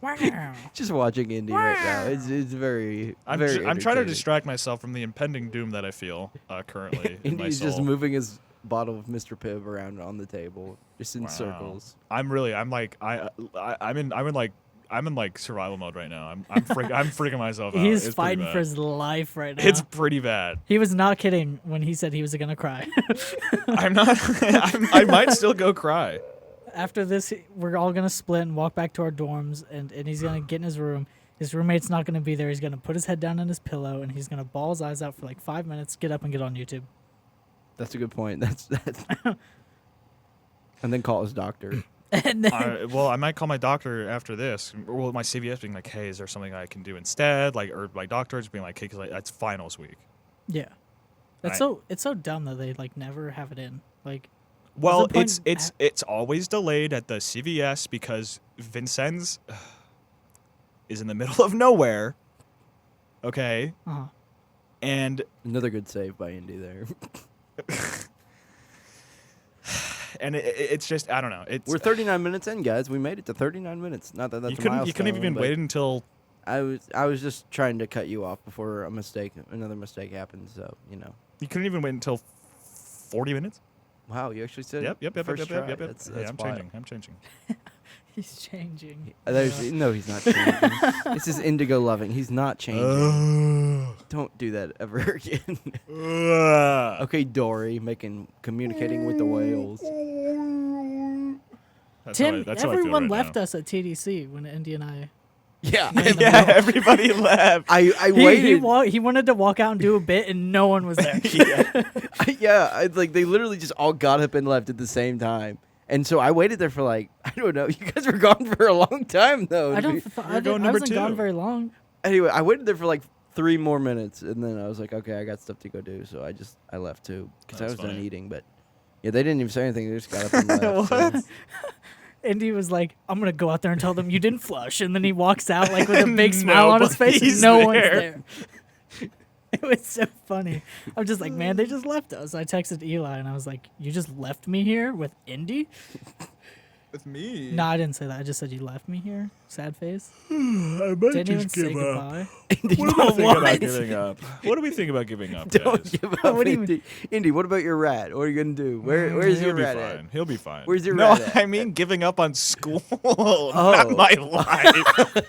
Wow. Just watching Indy right now, it's very I'm very. trying to entertaining. distract myself from the impending doom that I feel currently in my Indy's soul. just moving his bottle of Mr. Pibb around on the table, just in Wow. circles. I'm in like survival mode right now. I'm freaking myself out. He's It's pretty fighting bad. for his life right now. It's pretty bad. He was not kidding when he said he was gonna cry. I'm not. I might still go cry. After this, we're all gonna split and walk back to our dorms, and he's gonna get in his room. His roommate's not gonna be there. He's gonna put his head down on his pillow, and he's gonna bawl his eyes out for like 5 minutes, get up and get on YouTube. That's a good point. That's and then call his doctor. And then, Well, I might call my doctor after this. Well, my CVS being like, "Hey, is there something I can do instead?" Like, or my doctor just being like, "Hey, because it's finals week." yeah, it's so dumb that they like never have it in. Like, Well, the point- it's always delayed at the CVS because Vincennes is in the middle of nowhere. Okay, uh and Another good save by Indy there. it's just I don't know. It's We're 39 minutes in, guys. We made it to 39 minutes. Not that that's you a couldn't milestone, even but wait until I was just trying to cut you off before another mistake happened. So you couldn't even wait until 40 minutes. Wow, you actually said Yep. first try. Yep. That's Yeah, I'm wild. changing. I'm changing. he's changing. No, he's not changing. This is Indigo loving. He's not changing. Don't do that ever again. Okay, Dory, communicating with the whales. Tim, that's how I feel everyone right left now. us at TDC when Indy and I. Yeah, Yeah, everybody left. I He waited. he wanted to walk out and do a bit, and no one was there. They literally just all got up and left at the same time. And so I waited there for I don't know. You guys were gone for a long time though. I don't. I going number wasn't gone two. very long. Anyway, I waited there for 3 more minutes, and then I was like, okay, I got stuff to go do, so I left too because I That's was done funny. eating. But yeah, they didn't even say anything. They just got up and left. so- Indy was like, "I'm gonna go out there and tell them you didn't flush," and then he walks out with a big smile on his face, and Nobody's no one's there. there. It was so funny. I'm just like, man, they just left us. I texted Eli and I was like, "You just left me here with Indy?" With me. No, I didn't say that. I just said you left me here. Sad face. I might Didn't even say goodbye. Indy, What do we think don't- about giving up? What do we think about giving up, Don't guys? give up, What do you Indy. Indy, what about your rat? What are you gonna do? Where's He'll your be rat fine. at? He'll be fine. Where's your no, rat at? I mean giving up on school, not Oh. my life.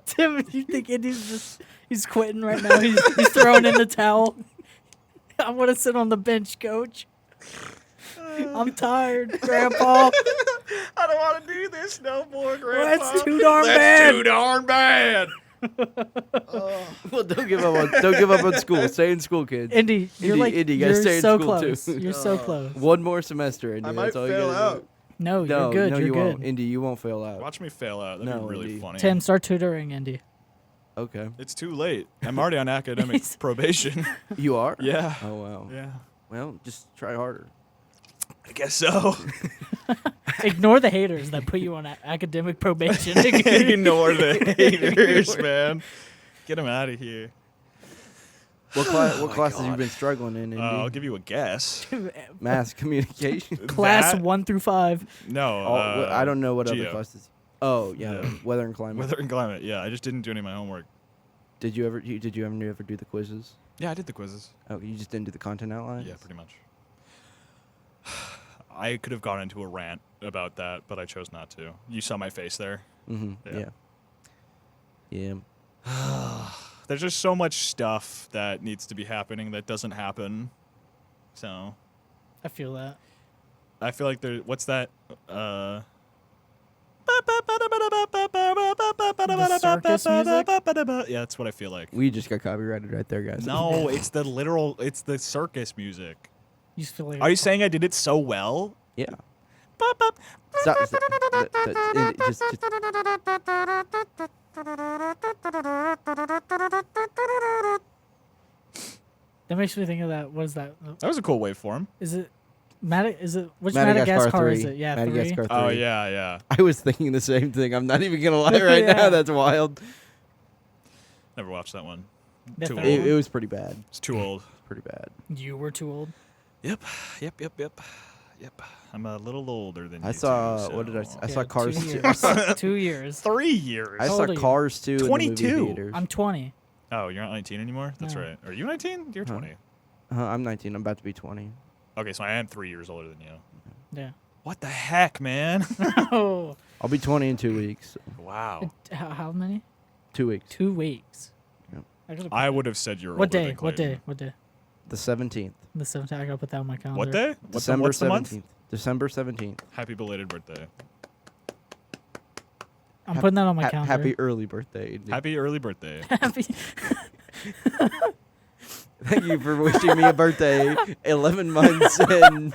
Tim, you think he's quitting right now? He's throwing in the towel. I want to sit on the bench, coach. I'm tired, Grandpa. I don't want to do this no more, Grandpa. That's too darn bad. Too darn bad. Well, don't give up on school. Stay in school, kids. Indy, you're like Indy, you gotta you're stay in so school, too. close. You're so close. One more semester, Indy. I might That's all you fail gotta out. do. No, No, you're good. no, you're you good. won't. Indy, you won't fail out. Watch me fail out. That'd No, be really Indy. funny. Tim, start tutoring Indy. Okay. It's too late. I'm already on academic probation. You are? Yeah. Oh wow. Yeah. Well, just try harder. I guess so. Ignore the haters that put you on academic probation. Ignore the haters, man. Get them out of here. What classes have you been struggling in, Indy? I'll give you a guess. Mass communication. Class That- 1 through 5. No. I don't know what other Geo. classes. Oh yeah, Yeah. weather and climate. Weather and climate. Yeah, I just didn't do any of my homework. Did you ever do the quizzes? Yeah, I did the quizzes. Oh, you just didn't do the content outlines? Yeah, pretty much. I could have gone into a rant about that, but I chose not to. You saw my face there. Mm-hmm. Yeah. Yeah. Yeah. There's just so much stuff that needs to be happening that doesn't happen. So I feel that. I feel like there. What's that? The circus music? Yeah, that's what I feel like. We just got copyrighted right there, guys. No, it's the literal. It's the circus music. You just feel like Are you saying I did it so well? Yeah. Stop. Indy, just. that makes me think of that. What is that? That was a cool waveform. Is it Is it which Madagascar Madagascar 3. is it? Yeah, Madagascar 3. 3. Oh yeah, yeah. I was thinking the same thing. I'm not even gonna lie right Yeah. now. That's wild. Never watched that one. That Too third old. one? It was pretty bad. It's too old. Pretty bad. You were too old. Yep. I'm a little older than you. I saw. two, What did I? so- I saw Yeah, Cars 2 2. years. 2 years. 3 years. I How saw old are you? Cars 2 in the 22. movie theaters. I'm 20. Oh, you're not 19 anymore? That's No. right. Are you 19? You're Huh. 20. I'm 19. I'm about to be 20. Okay, so I am 3 years older than you. Yeah. What the heck, man? Oh. I'll be 20 in 2 weeks. Wow. How many? 2 weeks. 2 weeks. Yep. I would have said you're What older day? than What day? Clayton. What day? The 17th. The 17th. I gotta put that on my calendar. What day? December what's the month? 17th. December 17th. Happy belated birthday. I'm putting that on my Ha- calendar. Happy early birthday. Indy. Happy early birthday. Happy. Thank you for wishing me a birthday 11 months and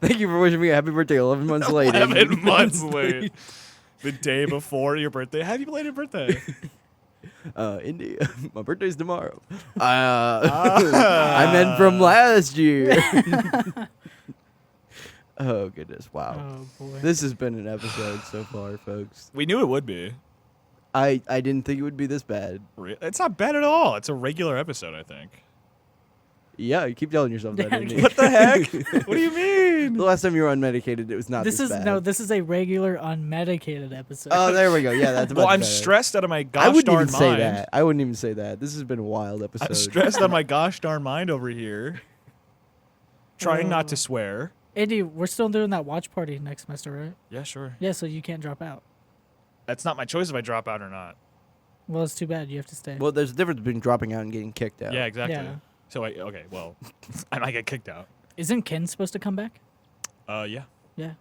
thank you for wishing me a happy birthday 11 months late. 11 months late. The day before your birthday. Happy belated birthday. Indy, my birthday's tomorrow. I meant from last year. Oh goodness! Wow, Oh boy. this has been an episode so far, folks. We knew it would be. I didn't think it would be this bad. It's not bad at all. It's a regular episode, I think. Yeah, you keep telling yourself that. Yeah, Indy. What the heck? What do you mean? The last time you were unmedicated, it was not This is bad. this is a regular unmedicated episode. Oh, there we go. Yeah, that's Well, much I'm better. stressed out of my gosh I wouldn't darn even say mind. that. I wouldn't even say that. This has been a wild episode. I'm stressed out of my gosh darn mind over here. Trying not to swear. Andy, we're still doing that watch party next semester, right? Yeah, sure. Yeah, so you can't drop out. That's not my choice if I drop out or not. Well, it's too bad. You have to stay. Well, there's a difference between dropping out and getting kicked out. Yeah, exactly. Yeah. So okay, well, I might get kicked out. Isn't Ken supposed to come back? Yeah. Yeah.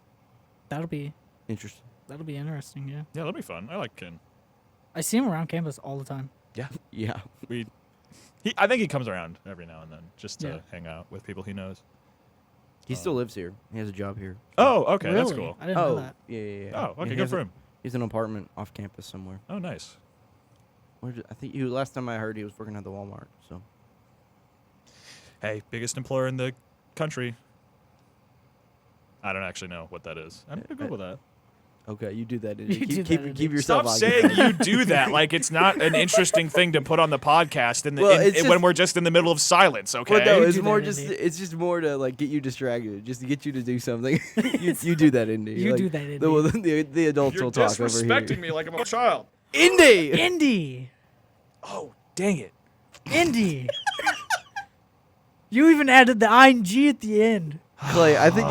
That'll be Interesting. interesting, yeah. Yeah, that'll be fun. I like Ken. I see him around campus all the time. Yeah. Yeah. I think he comes around every now and then just to Yeah. hang out with people he knows. He still lives here. He has a job here. Oh, okay, really? that's cool. I didn't know Oh, that. yeah. Oh, okay, Yeah, he good has for a- him. He's in an apartment off campus somewhere. Oh, nice. I think last time I heard he was working at the Walmart. So Hey, biggest employer in the country. I don't actually know what that is. I'm gonna Google that. Okay, you do that. You Indy. do that, Keep Indy. yourself Stop occupied. saying you do that like it's not an interesting thing to put on the podcast Well, it's when just- we're just in the middle of silence, okay? Well, no, You it's do more that, just Indy. it's just more to like get you distracted, just to get you to do something. you do that, Indy. You Like, do that, Indy. The adults You're will talk over disrespecting here. me like I'm a child. Indy. Indy. Oh, dang it. Indy. You even added the ing at the end. Clay, I think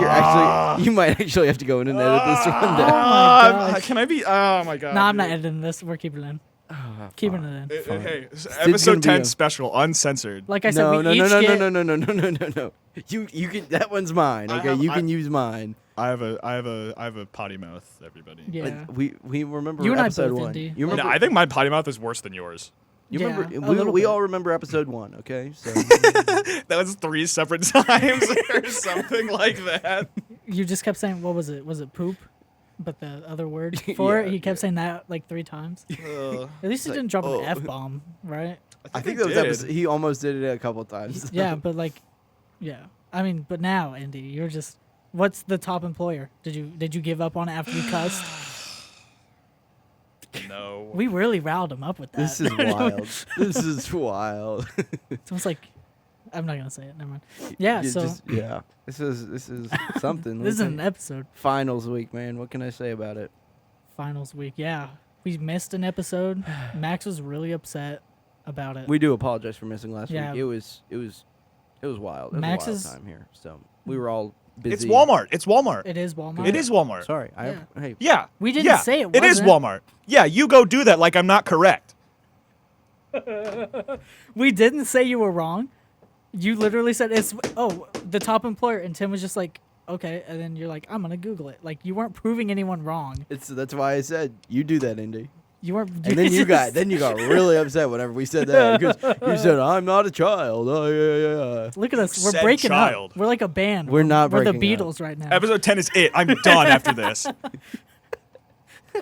you might actually have to go in and edit this one Oh down. my gosh. Can I be? Oh my god. No, I'm not dude. editing this. We're keeping it in. Ah, Keeping fine. it in. Fine. Hey, gonna episode be 10 a- special, uncensored. Like I said, No, we no, each no, no, get. no, no, no, no, no, no, no. You can. That one's mine. I Okay, have- you I- can use mine. I have a potty mouth, everybody. Yeah. Like, we remember You and I episode both, one. Indy. You No, remember? I think my potty mouth is worse than yours. You Yeah, remember? a little We bit. all remember episode 1. Okay, so That was 3 separate times or something like that. You just kept saying, what was it? Was it poop? But the other word for it, Yeah, he kept saying that like 3 times. At least he like, didn't drop oh. an F bomb, right? I think that was episode. He almost did it a couple times. Yeah, but like, yeah. I mean, but now, Andy, you're just. What's the top employer? Did you give up on it after you cussed? No. We really riled him up with that. This is wild. This is wild. It's almost like. I'm not gonna say it. Never mind. Yeah. You So yeah, this is something. this is Listen, an episode. finals week, man. What can I say about it? Finals week. Yeah, we missed an episode. Max was really upset about it. We do apologize for missing last Yeah. week. It was wild. It was Max a wild is- time here. So we were all busy. It's Walmart. It's Walmart. It is Walmart. It is Walmart. Sorry. Yeah. Hey. Yeah. We didn't yeah. say it It is wasn't. Walmart. Yeah, you go do that like I'm not correct. We didn't say you were wrong. You literally said it's the top employer, and Tim was just like, okay, and then you're like, I'm gonna Google it. Like you weren't proving anyone wrong. That's why I said you do that, Indy. You weren't. And then you got really upset whenever we said that because you said I'm not a child. Oh yeah. Look at us. We're Said breaking child. up. We're like a band. We're not We're the breaking up. Beatles right now. Episode 10 is it. I'm done after this.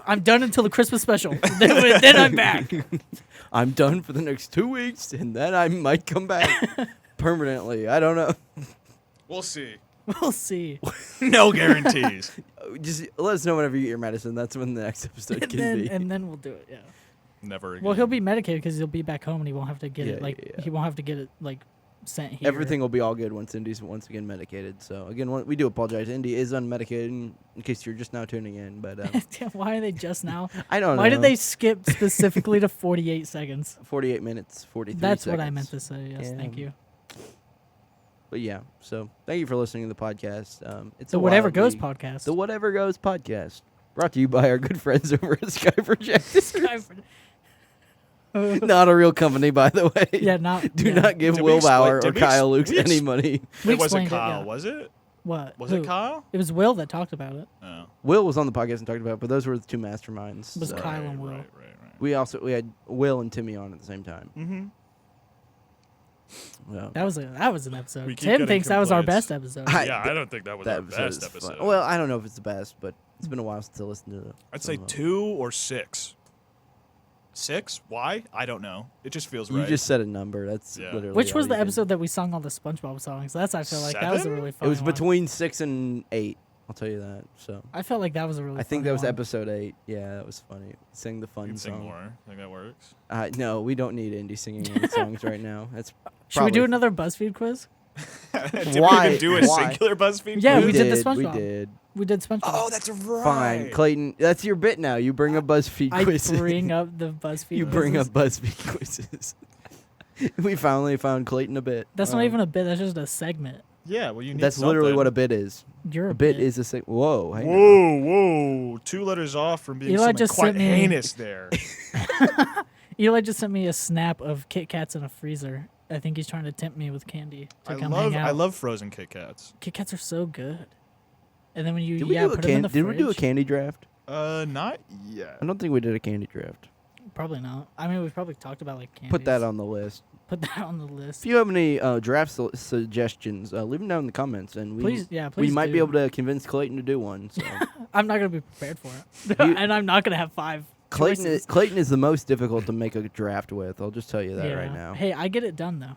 I'm done until the Christmas special. then I'm back. I'm done for the next 2 weeks, and then I might come back permanently. I don't know. We'll see. We'll see. No guarantees. Just let us know whenever you get your medicine. That's when the next episode and, can then, be. and then we'll do it. Yeah. Never again. Well, he'll be medicated because he'll be back home and he won't have to get Yeah, it. Like yeah, yeah. he won't have to get it like sent here. Everything will be all good once Indy's once again medicated. So again, we do apologize. Indy is unmedicated in case you're just now tuning in. But Damn, why are they just now? I don't know. Why did they skip specifically to 48 seconds? 48 minutes, 43 That's seconds. what I meant to say. Yes, thank Yeah. you. But yeah, so thank you for listening to the podcast. It's The a Whatever wild Goes week. podcast. The Whatever Goes podcast. Brought to you by our good friends over at Sky Projector. Not a real company, by the way. Yeah, not. Do yeah. not give Did we Will Bauer did or we Kyle we Lukes any money. We It wasn't explained Kyle, yeah. was it? What? Was Who? it Kyle? It was Will that talked about it. Oh. Will was on the podcast and talked about it, but those were the two masterminds. It was so. Kyle and Will. Right. We had Will and Timmy on at the same time. Mm-hmm. Well, That was an episode. We keep Tim getting thinks that was our complaints. best episode. Yeah, I don't think that was our best is episode. fun. Well, I don't know if it's the best, but it's been a while since I listened to it. I'd say 2 or 6. 6? Why? I don't know. It just feels You right. just said a number. That's Yeah. literally Which all was you the did. episode that we sung all the SpongeBob songs? That's I feel like that was a 7? really It funny was one. between 6 and 8. I'll tell you that. So I felt like that was a really. I think funny that was one. episode 8. Yeah, that was funny. Sing the you fun can sing song. more. I think that works. No, we don't need Indy singing any songs right now. That's Should we do probably- another BuzzFeed quiz? Did Why? we even do a Why? singular BuzzFeed? Yeah, quiz? we did the We SpongeBob. did. We did SpongeBob. Oh, that's right. Fine, Clayton. That's your bit now. You bring up BuzzFeed I quizzes. bring up the BuzzFeed. You bring up quizzes. BuzzFeed quizzes. We finally found Clayton a bit. That's not even a bit. That's just a segment. Yeah, well, you need That's literally something. what a bit is. You're A bit is a segment. Whoa. hang on. Whoa. 2 letters off from being Eli something just quite sent me- heinous there. Eli just sent me a snap of Kit Kats in a freezer. I think he's trying to tempt me with candy to come hang out. I love frozen Kit Kats. Kit Kats are so good. And then when you Did we do a put them in the Did we do a fridge- candy draft? Not yet. I don't think we did a candy draft. Probably not. I mean, we've probably talked about like candies. Put that on the list. Put that on the list. If you have any draft suggestions, leave them down in the comments, and Please, we please might do. be able to convince Clayton to do one. So. I'm not gonna be prepared for it, You- and I'm not gonna have 5 choices. Clayton is the most difficult to make a draft with. I'll just tell you that Yeah. right now. Hey, I get it done though.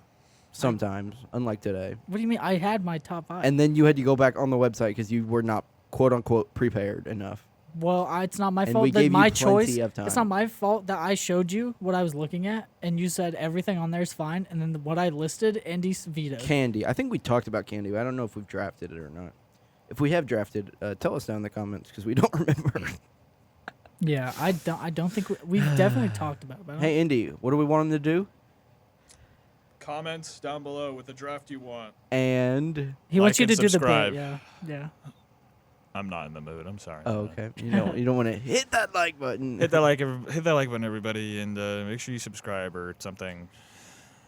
Sometimes, unlike today. What do you mean? I had my top 5. And then you had to go back on the website because you were not quote unquote prepared enough. Well, it's not my And fault we that gave you my plenty choice. of time. It's not my fault that I showed you what I was looking at, and you said everything on there is fine, and then what I listed, Andy's vetoed. Candy. I think we talked about candy. But I don't know if we've drafted it or not. If we have drafted, tell us down in the comments because we don't remember. Yeah, I don't think we've definitely talked about it. But I don't- Hey, Indy, what do we want him to do? Comments down below with the draft you want. And he wants you like to and do the bit. subscribe. Yeah. I'm not in the mood. I'm sorry. oh, okay, you don't want to hit that like button. Hit that like button, everybody, and make sure you subscribe or something.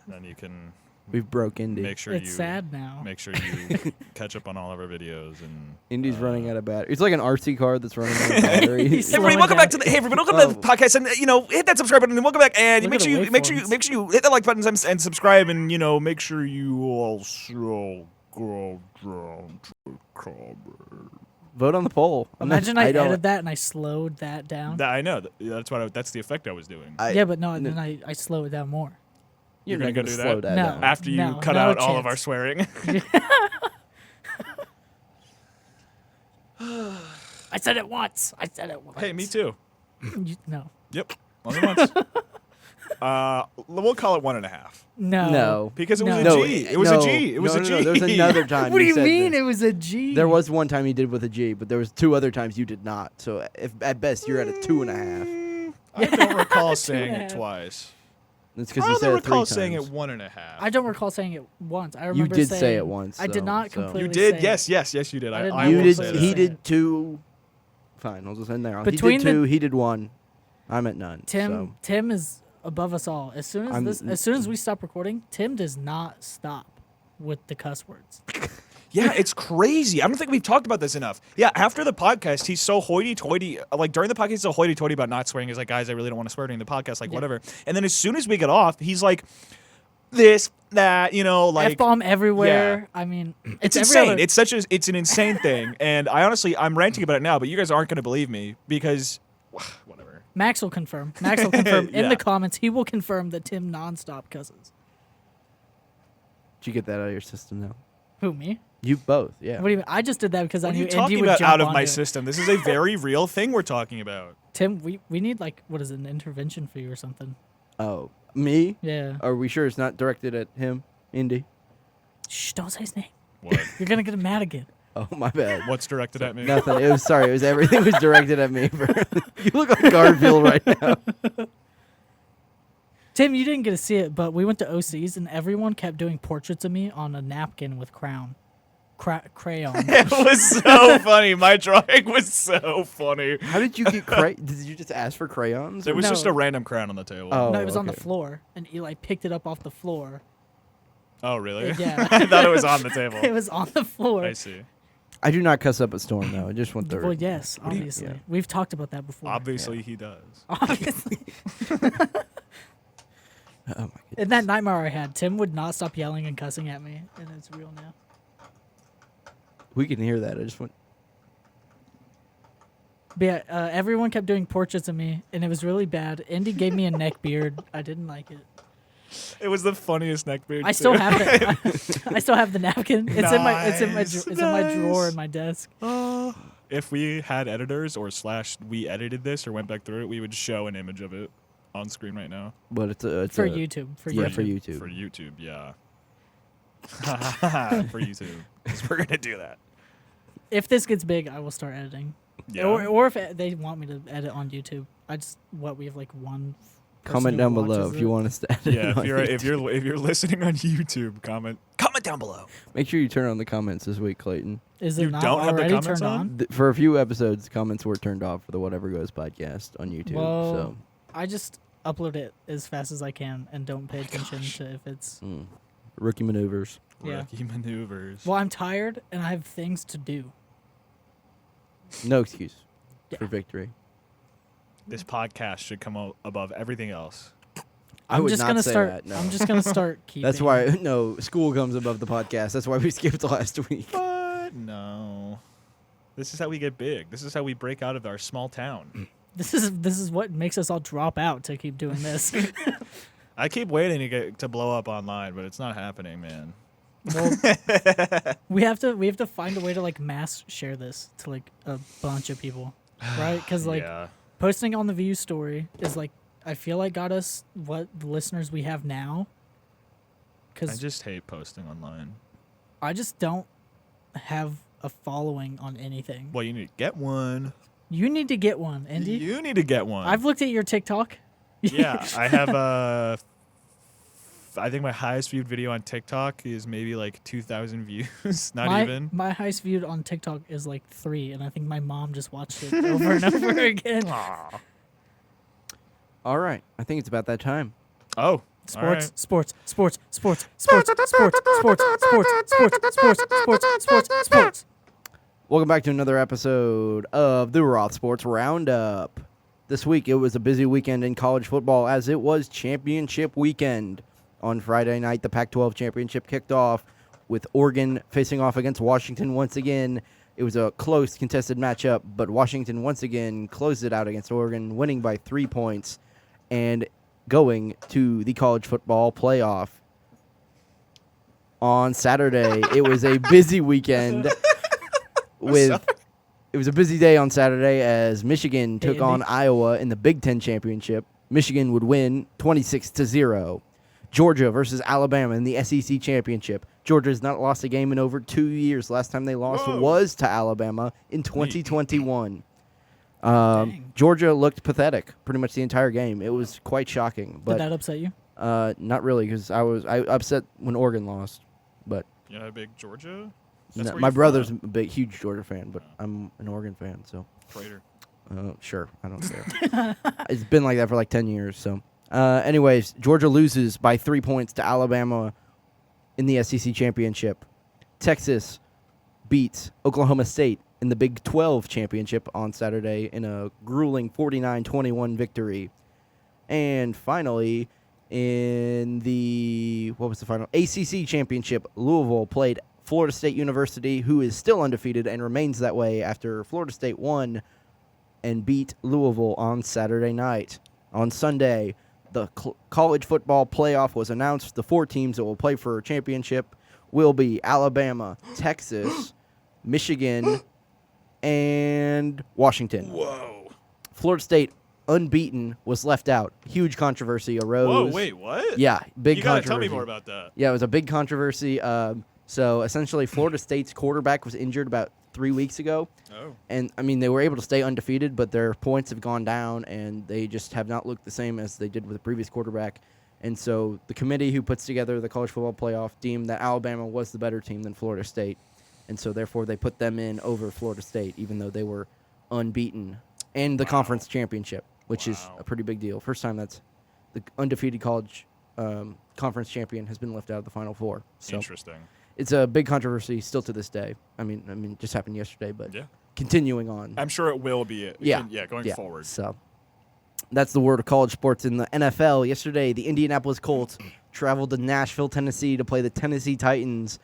Then you can We've broke Indy. make sure It's you sad now. make sure you catch up on all of our videos. And Indy's running out of battery. It's like an RC car that's running out of battery. He's Hey everybody, slowing welcome down. back to the welcome to the podcast, and hit that subscribe button and welcome back, and Look make at sure the you hit that like button and subscribe, and make sure you also go down to comment. Vote on the poll. Imagine I don't- edited that and I slowed that down. I know that's the effect I was doing. Yeah, but no, then I slow it down more. You're You're not gonna going to do slow that? that No. down. After you No, cut no out all of chance. our swearing. I said it once. Hey, me too. No. Yep. Only once. We'll call it 1.5. No. No. Because it was No. a G. It was a G. It was a G. No, there was another time. What do you you said mean this. it was a G? There was one time you did with a G, but there was 2 other times you did not. So if at best you're at a 2.5. I don't recall saying 2.5. it twice. That's because I you don't said it 3 recall times. saying it 1.5. I don't recall saying it once. I You remember did saying, say it once. I did not so. completely You did? say it. Yes, you did. I did I not You will did. say completely He that. say did 2. Fine, I'll just end there. Between he did the- 2. He did 1. I'm at none. Tim is above us all. As soon as we stop recording, Tim does not stop with the cuss words. Yeah, it's crazy. I don't think we've talked about this enough. Yeah, after the podcast, he's so hoity-toity. Like, during the podcast, he's so hoity-toity about not swearing. He's like, guys, I really don't want to swear during the podcast, like, Yeah. whatever. And then as soon as we get off, he's like, this, that, like... F-bomb everywhere. yeah. I mean, It's every insane. other- It's an insane thing. And I'm ranting about it now, but you guys aren't going to believe me because... Whatever. Max will confirm. Max will confirm in Yeah. the comments. He will confirm that Tim nonstop cusses. Did you get that out of your system now? Who, me? You both, yeah. What do you mean? I just did that because I What are knew you Indy talking would about jump out of my onto it. system? This is a very real thing we're talking about. Tim, we need like what is it, an intervention fee or something? Oh, me? Yeah. Are we sure it's not directed at him, Indy? Shh! Don't say his name. What? You're gonna get him mad again. Oh, my bad. What's directed at me? Nothing. It was sorry. It was everything was directed at me. You look like Garfield right now. Tim, you didn't get to see it, but we went to OC's and everyone kept doing portraits of me on a napkin with crayon. It was so funny. My drawing was so funny. How did you get Did you just ask for crayons? It was No. just a random crayon on the table. Oh. No, it was on the okay. floor, and Eli picked it up off the floor. Oh, really? Yeah. I thought it was on the table. It was on the floor. I see. I do not cuss up a storm though. I just want the. Well, yes, do you- obviously. yeah. We've talked about that before. Obviously, he does. Obviously. Oh my goodness. In that nightmare I had, Tim would not stop yelling and cussing at me, and it's real now. We can hear that. I just want. But yeah, everyone kept doing portraits of me, and it was really bad. Indy gave me a neck beard. I didn't like it. It was the funniest neck beard. I still too. have it. I still have the napkin. It's in my Nice, in my drawer nice. in my desk. If we had editors or / we edited this or went back through it, we would show an image of it on screen right now. But it's For a, YouTube. For Yeah, YouTube. for YouTube. For YouTube, yeah. For YouTube. 'Cause we're gonna do that. If this gets big, I will start editing. Yeah. Or if they want me to edit on YouTube, we have like one. person Comment who down below watches if you it. want us to edit. Yeah, it on if you're listening on YouTube, comment down below. Make sure you turn on the comments this week, Clayton. Is it You not don't have the already comments turned on? on? For a few episodes, comments were turned off for the Whatever Goes podcast on YouTube. Well, so I just upload it as fast as I can and don't pay attention to if it's. rookie maneuvers. Yeah. Rookie maneuvers. Well, I'm tired and I have things to do. No excuse Yeah. for victory. This podcast should come above everything else. I I'm would just not gonna say start. that. No. I'm just gonna start keeping. That's why no school comes above the podcast. That's why we skipped last week. But no. This is how we get big. This is how we break out of our small town. This is what makes us all drop out to keep doing this. I keep waiting to blow up online, but it's not happening, man. Well, we have to find a way to like mass share this to like a bunch of people. right? Because like yeah. posting on the View story is like I feel like got us what the listeners we have now. I Because just hate posting online. I just don't have a following on anything. Well, you need to get one. You need to get one, Indy. You need to get one. I've looked at your TikTok. Yeah, I have I think my highest viewed video on TikTok is maybe like 2,000 views. Not even. My highest viewed on TikTok is like 3, and I think my mom just watched it over and over again. Aw. All right, I think it's about that time. Oh. Sports, sports, sports, sports, sports, sports, sports, sports, sports, sports, sports, sports. Welcome back to another episode of the Roth Sports Roundup. This week, it was a busy weekend in college football as it was championship weekend. On Friday night, the Pac-12 championship kicked off with Oregon facing off against Washington once again. It was a close, contested matchup, but Washington once again closed it out against Oregon, winning by 3 points and going to the college football playoff. On Saturday, it was a busy weekend. It was a busy day on Saturday as Michigan took on Iowa in the Big Ten championship. Michigan would win 26-0. Georgia versus Alabama in the SEC championship. Georgia has not lost a game in over 2 years. Last time they lost was to Alabama in 2021. Georgia looked pathetic pretty much the entire game. It was quite shocking. But did that upset you? Not really, because I upset when Oregon lost. But You're not a big Georgia? no, my brother's a huge Georgia fan, but I'm an Oregon fan. So Traitor. sure, I don't care. It's been like that for like 10 years. So, anyways, Georgia loses by 3 points to Alabama in the SEC championship. Texas beats Oklahoma State in the Big 12 championship on Saturday in a grueling 49-21 victory. And finally, in the final ACC championship, Louisville played Florida State University, who is still undefeated and remains that way after Florida State won and beat Louisville on Saturday night. On Sunday, the college football playoff was announced. The 4 teams that will play for a championship will be Alabama, Texas, Michigan, and Washington. Whoa. Florida State, unbeaten, was left out. Huge controversy arose. Whoa, wait, what? Yeah, big You gotta controversy. tell me more about that. Yeah, it was a big controversy. So essentially, Florida State's quarterback was injured about 3 weeks ago. Oh. And, I mean, they were able to stay undefeated, but their points have gone down, and they just have not looked the same as they did with the previous quarterback. And so the committee who puts together the college football playoff deemed that Alabama was the better team than Florida State. And so, therefore, they put them in over Florida State, even though they were unbeaten in the conference championship, which is a pretty big deal. First time that's the undefeated college conference champion has been left out of the Final Four. So Interesting. it's a big controversy still to this day. I mean, it just happened yesterday, but continuing on. I'm sure it will be. Going forward. So that's the word of college sports in the NFL. Yesterday, the Indianapolis Colts traveled to Nashville, Tennessee to play the Tennessee Titans,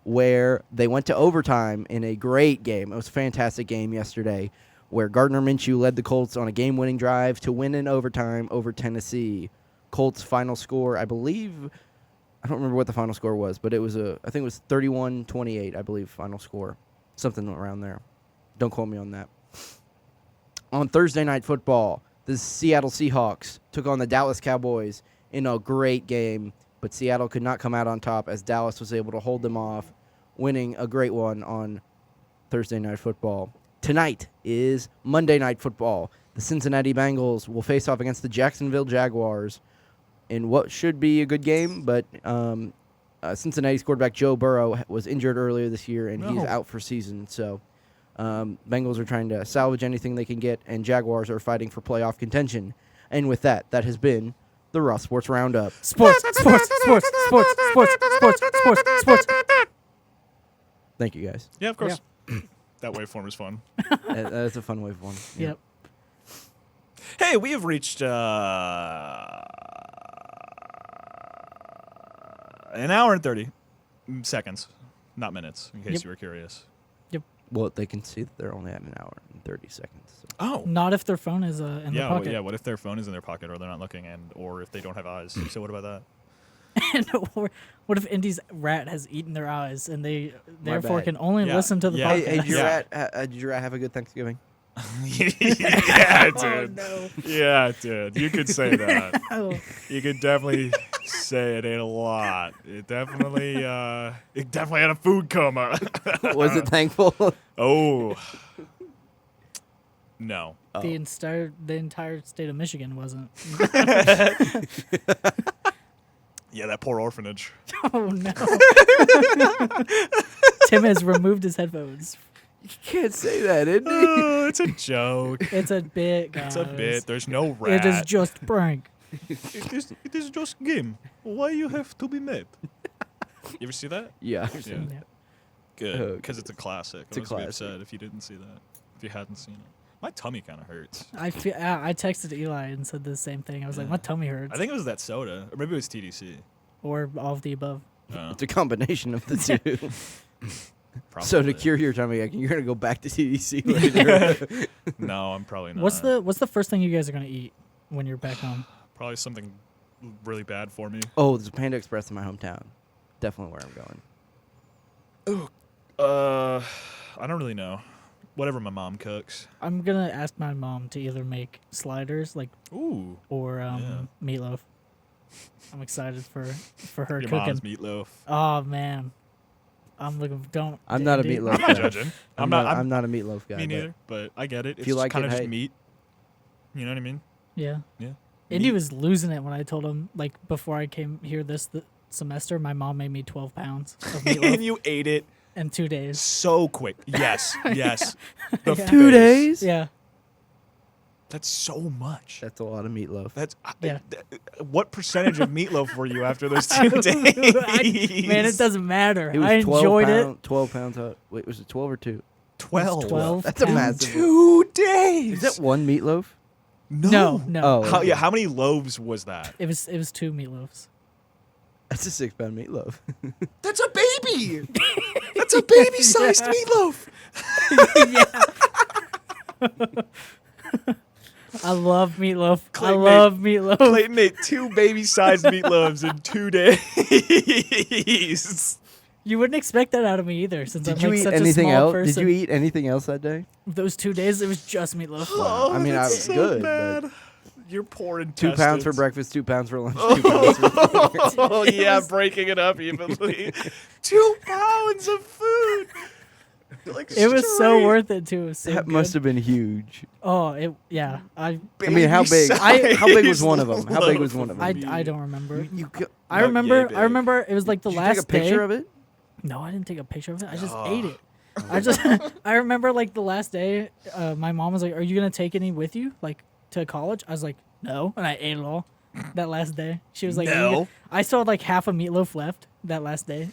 where they went to overtime in a great game. It was a fantastic game yesterday, where Gardner Minshew led the Colts on a game-winning drive to win in overtime over Tennessee. Colts' final score, I believe, I don't remember what the final score was, but I think it was 31-28, I believe, final score. Something around there. Don't quote me on that. On Thursday Night Football, the Seattle Seahawks took on the Dallas Cowboys in a great game, but Seattle could not come out on top as Dallas was able to hold them off, winning a great one on Thursday Night Football. Tonight is Monday Night Football. The Cincinnati Bengals will face off against the Jacksonville Jaguars in what should be a good game, but Cincinnati's quarterback Joe Burrow was injured earlier this year, and he's out for season. So Bengals are trying to salvage anything they can get, and Jaguars are fighting for playoff contention. And with that has been the Roth Sports Roundup. Sports. Thank you, guys. Yeah, of course. That waveform is fun. That's a fun waveform. Yeah. Yep. Hey, we have reached an hour and 30 seconds, not minutes, in case you were curious. Well, they can see that they're only at an hour and 30 seconds. So. Oh. Not if their phone is in their pocket. What if their phone is in their pocket or they're not looking, or if they don't have eyes? So what about that? And what if Indy's rat has eaten their eyes and they My therefore bad. can only listen to the podcast? Hey, did your rat have a good Thanksgiving? Yeah, Oh dude. no. Yeah, dude. You could say that. Oh, You could definitely say it ate a lot. It definitely had a food coma. Was it thankful? Oh. No. Oh. the entire state of Michigan wasn't. Yeah, that poor orphanage. Oh no. Tim has removed his headphones. You can't say that, Indy. Oh, it's a joke. It's a bit, guys. It's a bit. There's no rat. It is just prank. It is just game. Why you have to be mad? You ever see that? Yeah. Yeah. Yeah. Good, because it's a classic. It's a I was gonna be classic. upset if you didn't see that. If you hadn't seen it, my tummy kind of hurts. I texted Eli and said the same thing. I was like, my tummy hurts. I think it was that soda, or maybe it was TDC. Or all of the above. It's a combination of the two. Probably. So to cure your tummy ache, you're gonna go back to TDC later. No, I'm probably not. What's the first thing you guys are gonna eat when you're back home? Probably something really bad for me. Oh, there's a Panda Express in my hometown. Definitely where I'm going. I don't really know. Whatever my mom cooks. I'm gonna ask my mom to either make sliders Ooh. or Yeah. meatloaf. I'm excited for her Your cooking. mom's meatloaf. Oh man, I'm looking. Don't. I'm not a dude. meatloaf I'm not guy. judging. I'm not a meatloaf guy. Me but neither, but I get it. It's you like kind it, of just hey. meat. You know what I mean? Yeah. Yeah. Indy Meat. was losing it when I told him before I came here this semester. My mom made me 12 pounds of And meatloaf you ate it in 2 days. so quick. Yes, yes. The Yeah. 2 face. days? Yeah. That's so much. That's a lot of meatloaf. That's Yeah. What percentage of meatloaf were you after those 2 days? Man, it doesn't matter. It was I 12 enjoyed pound, it. 12 pounds. Wait, was it 12 or 2? 12. 12 That's a pounds. massive. 2 days. Is that one meatloaf? No. Oh, How, okay. yeah, how many loaves was that? It was 2 meatloafs. That's a 6-pound meatloaf. That's a baby. That's a baby-sized meatloaf. I love meatloaf. I Clayton love meatloaf. Clayton ate 2 baby-sized meatloafs in 2 days. You wouldn't expect that out of me either, since Did I'm you like eat such anything a small else? person. Did you eat anything else that day? Those 2 days, it was just meatloaf. Wow. I mean, I that's was so good, bad. You're poor 2 intestines. pounds for breakfast, 2 pounds for lunch, 2 pounds for dinner. Oh, yeah, breaking it up evenly. 2 pounds of food. Like It was so straight worth it too. It was so That good. must have been huge. Oh, yeah. I mean, how big? baby-sized How big was one of them? How big was loaf one of of them? meat. I don't remember. You I Not remember. yay I big. remember. It was like the Did you last take a picture day. of it? No, I didn't take a picture of it. I just Oh. ate it. I remember like the last day. My mom was like, "Are you gonna take any with you, like to college?" I was like, "No," and I ate it all that last day. She was like, "Are you No. gonna-" I still had like half a meatloaf left that last day,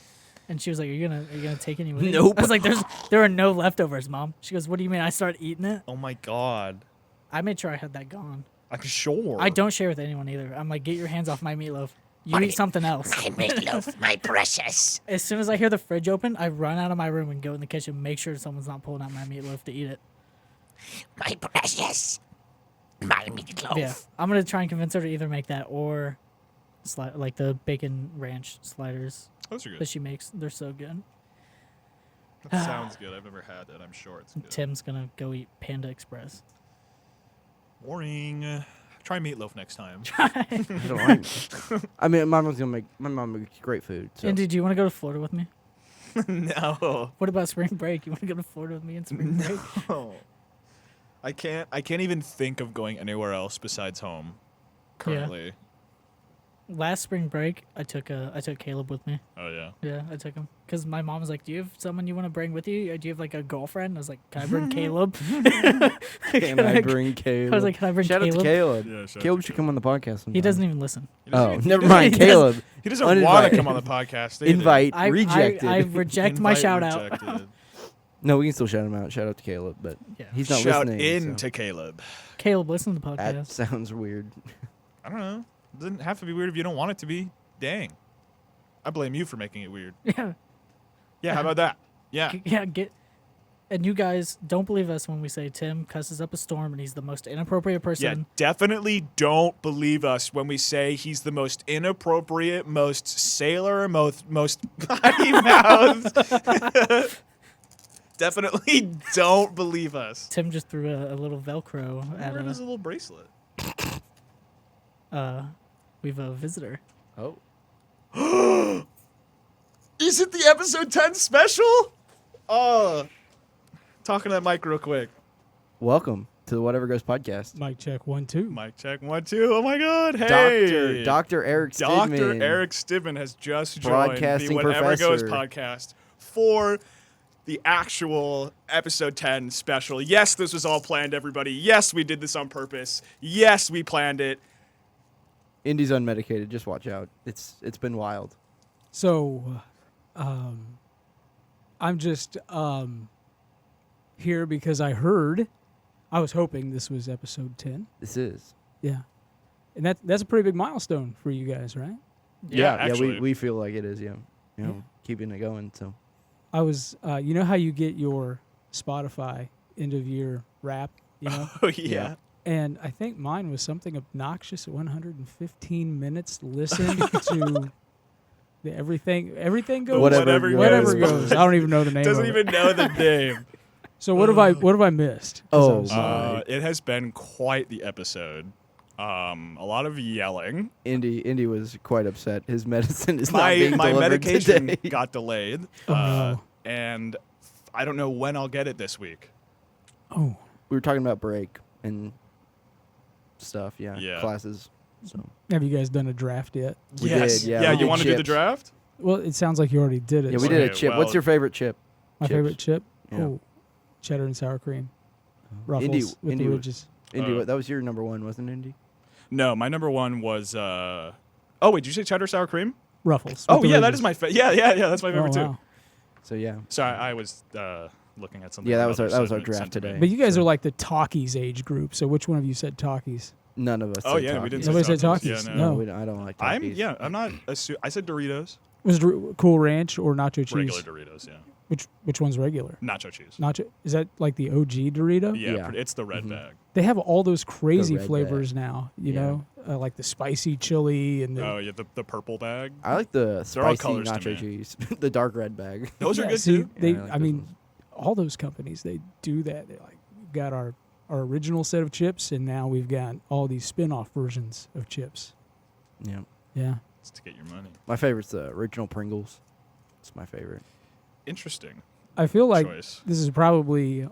and she was like, "Are you gonna take any with you?" Nope. I was like, there are no leftovers, Mom." She goes, "What do you mean?" I started eating it. Oh, my God. I made sure I had that gone. I'm sure. I don't share with anyone either. I'm like, get your hands off my meatloaf. You eat something else. My meatloaf, my precious. As soon as I hear the fridge open, I run out of my room and go in the kitchen, make sure someone's not pulling out my meatloaf to eat it. My precious. My meatloaf. Yeah, I'm gonna try and convince her to either make that or like the bacon ranch sliders Those are that good. she makes. They're so good. That sounds good. I've never had it. I'm sure it's good. Tim's gonna go eat Panda Express. Boring. Try meatloaf next time. I don't like it. I mean, my mom makes great food. So. Andy, do you want to go to Florida with me? No. What about spring break? You want to go to Florida with me in spring break? No. I can't even think of going anywhere else besides home currently. Last spring break, I took Caleb with me. Oh, yeah. Yeah, I took him because my mom was like, "Do you have someone you want to bring with you? Or do you have like a girlfriend?" I was like, "Can I bring Caleb?" Can I bring Caleb? I was like, "Can I bring Shout out Caleb?" to Caleb. Yeah, shout out Caleb to should come on the podcast sometime. He doesn't even listen. Oh, never he mind. doesn't- Caleb. He doesn't want Uninvited. to come on the podcast. either. Invite I rejected. I reject my Invite shout out. rejected. No, we can still shout him out. Shout out to Caleb, but Yeah. he's not Shout listening. in so. to Caleb. Caleb, listen to the That podcast. sounds weird. I don't know. It doesn't have to be weird if you don't want it to be. Dang. I blame you for making it weird. Yeah, Yeah, how about that? Yeah. yeah. And you guys don't believe us when we say Tim cusses up a storm and he's the most inappropriate Yeah, person. definitely don't believe us when we say he's the most inappropriate, most sailor, most potty mouthed. definitely don't believe us. Tim just threw a little Velcro at Where is a little bracelet? we have a visitor. Oh. Is it the episode 10 special? Talking to that mic real quick. Welcome to the Whatever Goes podcast. Mic check 1 2. Mic check 1 2. Oh my God! Hey, Dr. Eric Stidman. Dr. Eric Stidman has just joined the Broadcasting Whatever Goes professor. podcast for the actual episode 10 special. Yes, this was all planned, everybody. Yes, we did this on purpose. Yes, we planned it. Indy's unmedicated. Just watch out. It's been wild. So, I'm just here because I was hoping this was episode 10. This is. Yeah. And that's a pretty big milestone for you guys, right? Yeah, actually. we feel like it is, yeah. You know, keeping it going, so. I was, you know how you get your Spotify end of year wrap, you know? Oh, yeah. And I think mine was something obnoxious, 115 minutes listened to the everything goes. Whatever goes. I don't even know the name Doesn't of even it. know the name. So what have I missed? 'Cause I Oh, was- my. It has been quite the episode. A lot of yelling. Indy was quite upset. His medicine is not My being delivered medication today. got delayed, Oh, no. and I don't know when I'll get it this week. Oh, We were talking about break and stuff, Yeah. classes. So have you guys done a draft yet? We Yes. did, yeah. Yeah, We you did want to do the chips. draft? Well, it sounds like you already did it. yeah, we so- did a Okay, chip. well- What's your favorite chip? My chips. favorite chip? Yeah. Oh, cheddar and sour cream. Ruffles Indy- with Indy the was- ridges. Indy, that was your number one, wasn't it, Indy? No, my number one was. Oh wait, did you say cheddar sour cream? Ruffles. Oh with the yeah, that ridges. is my favorite. Yeah, that's my Oh, favorite too. wow. So yeah, Sorry, I was looking at something. Yeah, that another was our segment draft sent to me. today. But you guys So- are like the talkies age group. So which one of you said talkies? none of us. Oh said yeah, we Takis. didn't. Nobody say said Takis. Takis. Yeah, No. I don't like I'm Takis. I'm not. I said Doritos. Was Cool Ranch or nacho cheese? Regular Doritos. Yeah. Which one's regular? Nacho cheese. Nacho is that like the OG Dorito? Yeah, Yeah. it's the red Mhm. bag. They have all those crazy red flavors now. You Yeah. know, like the spicy chili and the Oh yeah, the purple bag. I like the They're all spicy colors to nacho me. cheese, the dark red bag. Those are Yeah, good see, too. They, Yeah, I like I those mean, ones. all those companies they do that. They're like, we've got our original set of chips, and now we've got all these spin-off versions of chips. Yeah, Yeah. It's to get your money. my favorite's the original Pringles. It's my favorite. Interesting I feel like choice. this is probably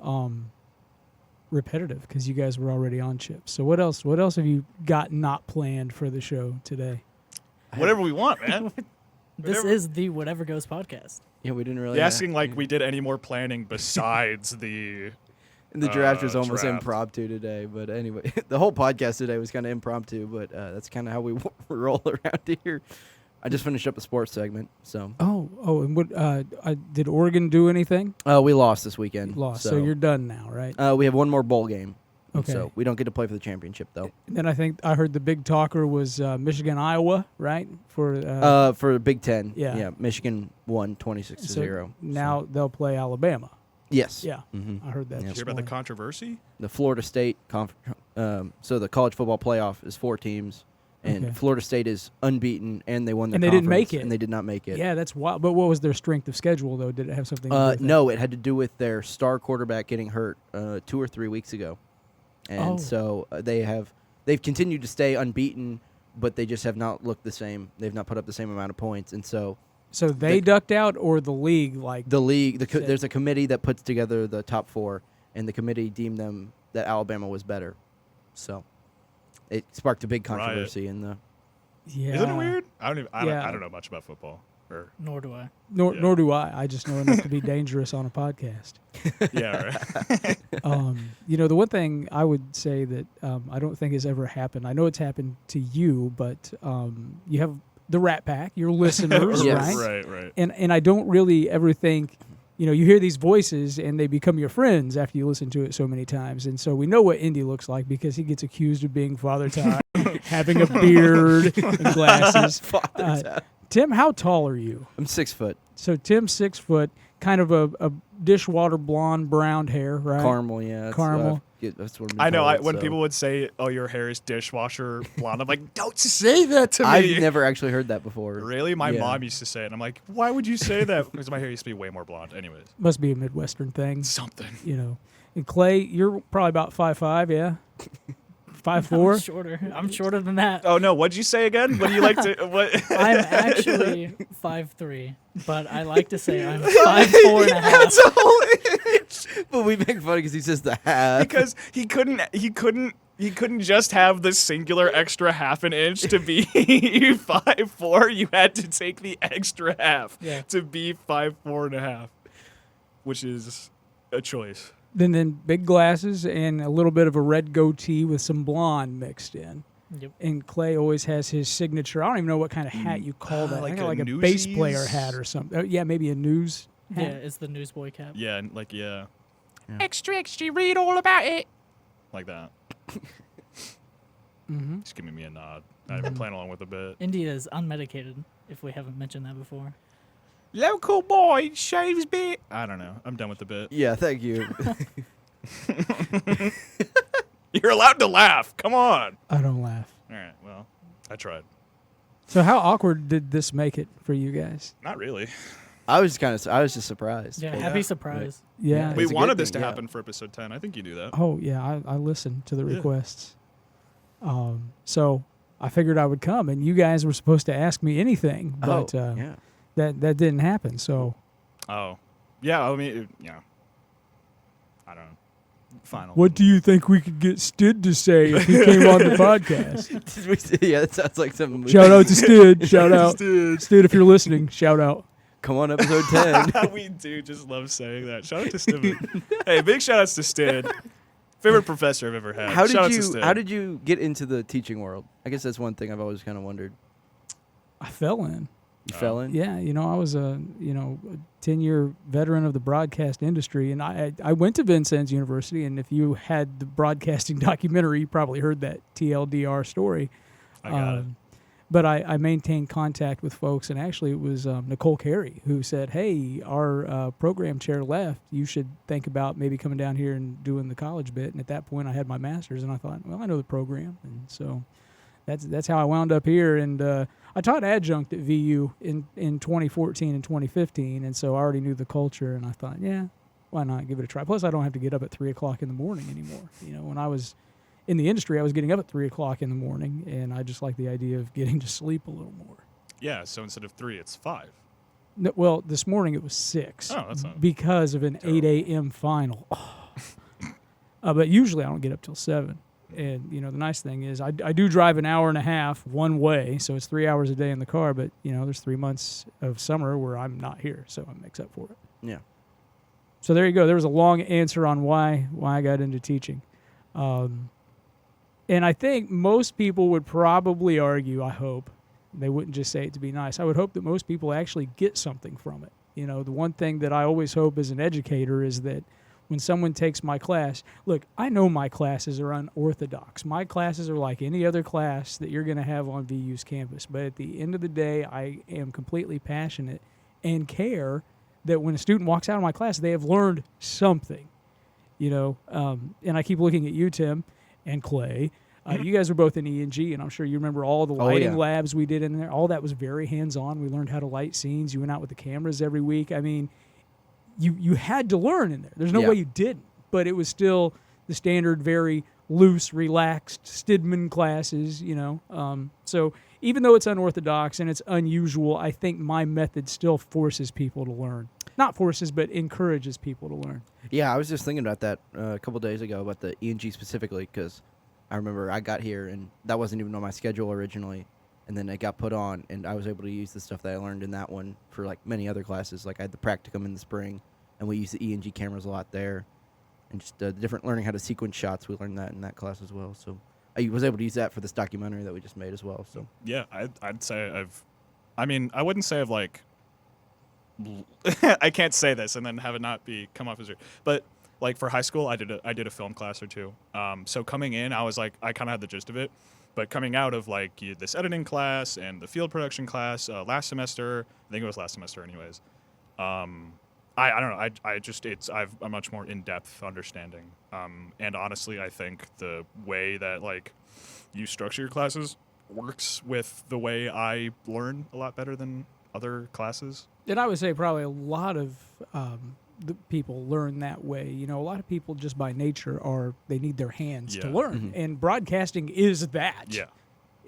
repetitive because you guys were already on chips. So what else? What else have you got not planned for the show today? Whatever we want, man. This Whatever. is the Whatever Goes podcast. Yeah, we didn't really. You're asking like we did any more planning besides the. And the draft was almost draft. impromptu today, but anyway, the whole podcast today was kind of impromptu, but that's kind of how we roll around here. I just finished up a sports segment, so Oh, and what? Did Oregon do anything? we lost this weekend. Lost. So you're done now, right? we have one more bowl game. Okay. So we don't get to play for the championship though. And then I think I heard the big talker was Michigan, Iowa, right? For For Big Ten, yeah. Michigan won 26-0. now So- they'll play Alabama. yes, Yeah, hmm I heard that. Yeah. this Hear about the morning. controversy? the Florida State so the college football playoff is 4 teams, and Okay. Florida State is unbeaten, and they won their And they didn't make conference, it. and they did not make it. Yeah, that's wild. But what was their strength of schedule though? Did it have something? to do with No, it had to do with their star quarterback getting hurt 2 or 3 weeks ago, and Oh. so they've continued to stay unbeaten, but they just have not looked the same. They've not put up the same amount of points, and so So they ducked out, or the league like the league, Shit. there's a committee that puts together the top 4, and the committee deemed them that Alabama was better, so it sparked a big controversy in the. yeah. Isn't it weird? I don't Yeah. know much about football. Or Nor do I. Nor Yeah. nor do I. I just know enough to be dangerous on a podcast. yeah, right. The one thing I would say that I don't think has ever happened. I know it's happened to you, but you have the Rat Pack, your listeners, Yes. right? right. And I don't really ever think, you hear these voices and they become your friends after you listen to it so many times. And so we know what Indy looks like because he gets accused of being Father Time, having a beard and glasses. Tim, how tall are you? I'm 6 foot. So Tim's 6 foot, kind of a dishwater blonde, brown hair, right? Caramel, yeah. Caramel. That's what I know. When so. people would say, "Oh, your hair is dishwasher blonde," I'm like, "Don't say that to me." I've never actually heard that before. Really? My Yeah. mom used to say it. And I'm like, "Why would you say that?" Because my hair used to be way more blonde. Anyways, Must be a Midwestern thing, something. you know. And Clay, you're probably about 5'5", yeah? 5'4"? I'm shorter. I'm shorter than that. Oh no! What'd you say again? What do you like to? What? I'm actually 5'3", but I like to say I'm 5'4" and a half. That's a whole inch. But we make fun because he says the half. Because he couldn't just have the singular extra half an inch to be 5'4". You had to take the extra half to be 5'4" and a half, which is a choice. Then big glasses and a little bit of a red goatee with some blonde mixed in. Yep. And Clay always has his signature. I don't even know what kind of hat you call that. Like I got a like a bass Newsies? player hat or something. Yeah, maybe a news hat. Yeah, it's the newsboy cap. Yeah, and like yeah, Extra, extra, read all about it. like that. Mm-hmm. Just giving me a nod. Not even playing along with a bit. Indy is unmedicated, if we haven't mentioned that before. Local boy shaves bit. I don't know. I'm done with the bit. Yeah, thank you. You're allowed to laugh. Come on. I don't laugh. All right. Well, I tried. So how awkward did this make it for you guys? Not really. I was just surprised. Yeah, but- happy surprise. Yeah. It's We a good wanted this thing, to yeah. happen for episode 10. I think you do that. Oh yeah, I listened to the Yeah. requests. So I figured I would come, and you guys were supposed to ask me anything, but yeah. that didn't happen. So Oh. Yeah, I mean, yeah. I don't know. Final. what do you think we could get Stid to say if he came on the podcast? Yeah, that sounds like something. Shout out to Stid. Shout out. Dude. Stid, if you're listening, shout out. Come on, episode 10. We do just love saying that. Shout out to Stid. Hey, big shout outs to Stid. Favorite professor I've ever had. How Shout out did to you Stid. How did you get into the teaching world? I guess that's one thing I've always kind of wondered. I fell in. You fell in? Yeah, I was a 10-year veteran of the broadcast industry, and I went to Vincennes University. And if you had the broadcasting documentary, you probably heard that TLDR story. I got it. But I maintained contact with folks, and actually it was Nicole Carey who said, "Hey, our program chair left. You should think about maybe coming down here and doing the college bit." And at that point, I had my master's, and I thought, well, I know the program, and so that's how I wound up here. And I taught adjunct at VU in 2014 and 2015, and so I already knew the culture, and I thought, yeah, why not give it a try? Plus, I don't have to get up at 3 o'clock in the morning anymore. When I was in the industry, I was getting up at 3 o'clock in the morning, and I just like the idea of getting to sleep a little more. Yeah, so instead of 3, it's 5. No, well, this morning it was 6 Oh, that's not because of an 8 a.m. final. But usually I don't get up till 7. And, the nice thing is I do drive an hour and a half one way, so it's 3 hours a day in the car. But, there's 3 months of summer where I'm not here, so it makes up for it. Yeah. So there you go. There was a long answer on why I got into teaching. And I think most people would probably argue, I hope, they wouldn't just say it to be nice. I would hope that most people actually get something from it. The one thing that I always hope as an educator is that when someone takes my class, look, I know my classes are unorthodox. My classes are like any other class that you're going to have on VU's campus. But at the end of the day, I am completely passionate and care that when a student walks out of my class, they have learned something. And I keep looking at you, Tim, and Clay. You guys were both in E&G, and I'm sure you remember all the lighting labs we did in there. All that was very hands-on. We learned how to light scenes. You went out with the cameras every week. I mean, you had to learn in there. There's no way you didn't. But it was still the standard, very loose, relaxed Stidman classes, So even though it's unorthodox and it's unusual, I think my method still forces people to learn. Not forces, but encourages people to learn. Yeah, I was just thinking about that a couple days ago about the E&G specifically because I remember I got here and that wasn't even on my schedule originally, and then it got put on, and I was able to use the stuff that I learned in that one for like many other classes. Like I had the practicum in the spring, and we used the E&G cameras a lot there, and just different learning how to sequence shots. We learned that in that class as well. So I was able to use that for this documentary that we just made as well. So Yeah, I'd say I wouldn't say I've like, I can't say this and then have it not come off as rude. But like for high school, I did a film class or two. So coming in, I was like, I kind of had the gist of it. But coming out of like this editing class and the field production class last semester, I think it was last semester anyways, I don't know. I just I've a much more in-depth understanding. And honestly, I think the way that like you structure your classes works with the way I learn a lot better than other classes. And I would say probably a lot of the people learn that way. You know, a lot of people just by nature they need their hands to Yeah. learn, and broadcasting is that. Yeah.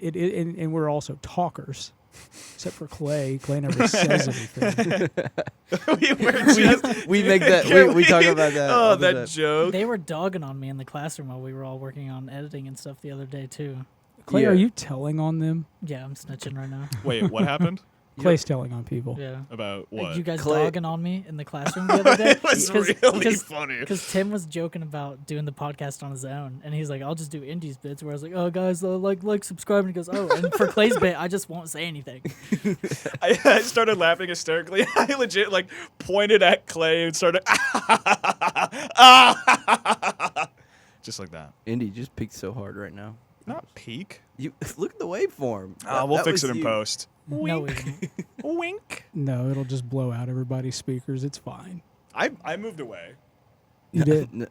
And we're also talkers, except for Clay. Clay never says anything. We make that. We talk about that. Oh, all the that time. joke. They were dogging on me in the classroom while we were all working on editing and stuff the other day too. Clay, Yeah. are you telling on them? Yeah, I'm snitching right now. Wait, what happened? Clay's telling on people. Yeah. About what? You guys Clay- dogging on me in the classroom the other day? It was really funny. Because Tim was joking about doing the podcast on his own, and he's like, "I'll just do Indy's bits." Where I was like, "Oh, guys, like, subscribe." And he goes, "Oh," and for Clay's bit, I just won't say anything. I started laughing hysterically. I legit like pointed at Clay and started just like that. Indy just peaked so hard right now. Not peak. You look at the waveform. We'll That fix was it in you. post. No, we didn't. Wink. No, it'll just blow out everybody's speakers. It's fine. I moved away. You did. No,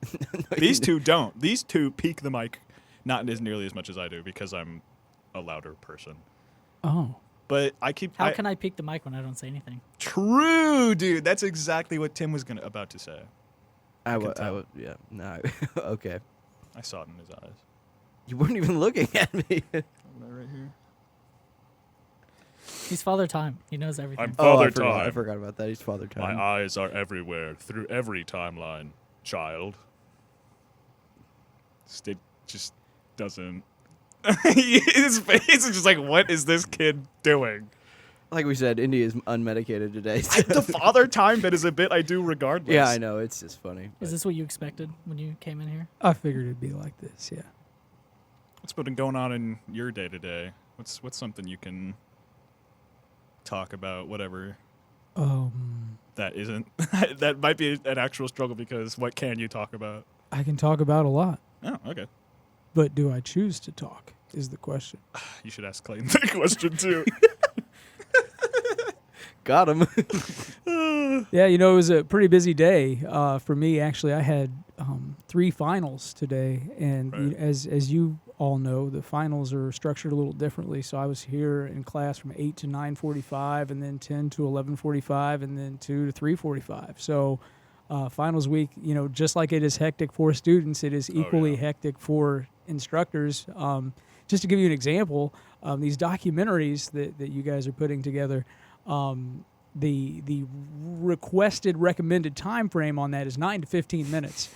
These two don't. These two peak the mic not as nearly as much as I do because I'm a louder person. Oh. But I keep. How can I peek the mic when I don't say anything? True, dude. That's exactly what Tim was about to say. I can would. tell. Yeah. No. Okay. I saw it in his eyes. You weren't even looking at me. Right here. He's Father Time. He knows everything. I'm Oh, Father I Time. forgot about that. He's Father Time. My eyes are everywhere, through every timeline, child. It just doesn't. His face is just like, what is this kid doing? Like we said, Indy is unmedicated today. The Father Time bit is a bit I do regardless. Yeah, I know. It's just funny. Is this what you expected when you came in here? I figured it'd be like this, yeah. What's been going on in your day to day? What's something you can talk about? Whatever that isn't. That might be an actual struggle because what can you talk about? I can talk about a lot, Oh, okay. but do I choose to talk is the question. You should ask Clayton that question too. Got him. Yeah, you know, it was a pretty busy day for me. Actually, I had 3 finals today, and Right. as you all know, the finals are structured a little differently. So I was here in class from 8 to 9:45, and then 10 to 11:45, and then 2 to 3:45. So finals week, you know, just like it is hectic for students, it is equally hectic for instructors. Just to give you an example, these documentaries that you guys are putting together. The requested recommended time frame on that is 9 to 15 minutes.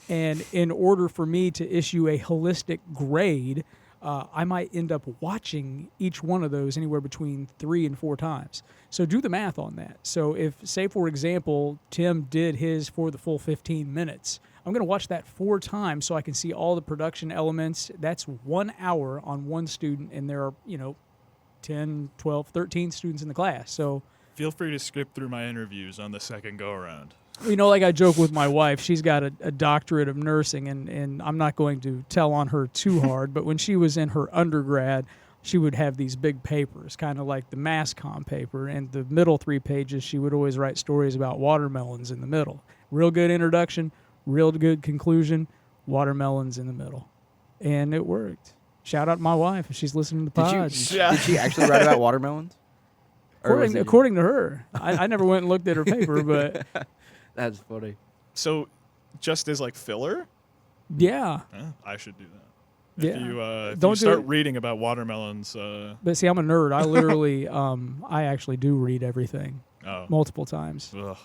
And in order for me to issue a holistic grade, I might end up watching each one of those anywhere between 3 and 4 times. So do the math on that. So if, say, for example, Tim did his for the full 15 minutes, I'm going to watch that 4 times so I can see all the production elements. That's 1 hour on one student, and there are, 10, 12, 13 students in the class. So, Feel free to skip through my interviews on the second go around. like I joke with my wife, she's got a doctorate of nursing, and I'm not going to tell on her too hard, but when she was in her undergrad, she would have these big papers, kind of like the mass comm paper, and the middle 3 pages, she would always write stories about watermelons in the middle. Real good introduction, real good conclusion, watermelons in the middle. And it worked. Shout out to my wife if she's listening to the pod. Did she actually write about watermelons? Or was it- According to her. I never went and looked at her paper, but That's funny. So, just as like filler, yeah. I should do that. Yeah. If Don't you do start it. reading about watermelons, But see, I'm a nerd. I literally, I actually do read everything multiple times. ugh.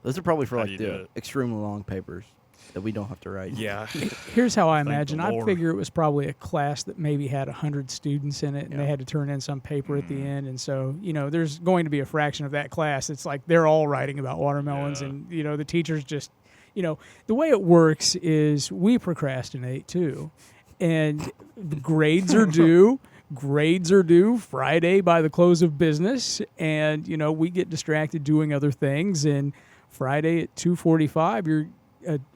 Those are probably for How do like you do the it? extremely long papers that we don't have to write. Yeah. Here's how I Thank the imagine. I Lord. figure it was probably a class that maybe had 100 students in it, and they Yeah. had to turn in some paper at the Mm. end. And so, there's going to be a fraction of that class. It's like they're all writing about watermelons, Yeah. and the teachers just, the way it works is we procrastinate too, and the grades are due. Grades are due Friday by the close of business, and we get distracted doing other things. And Friday at 2:45,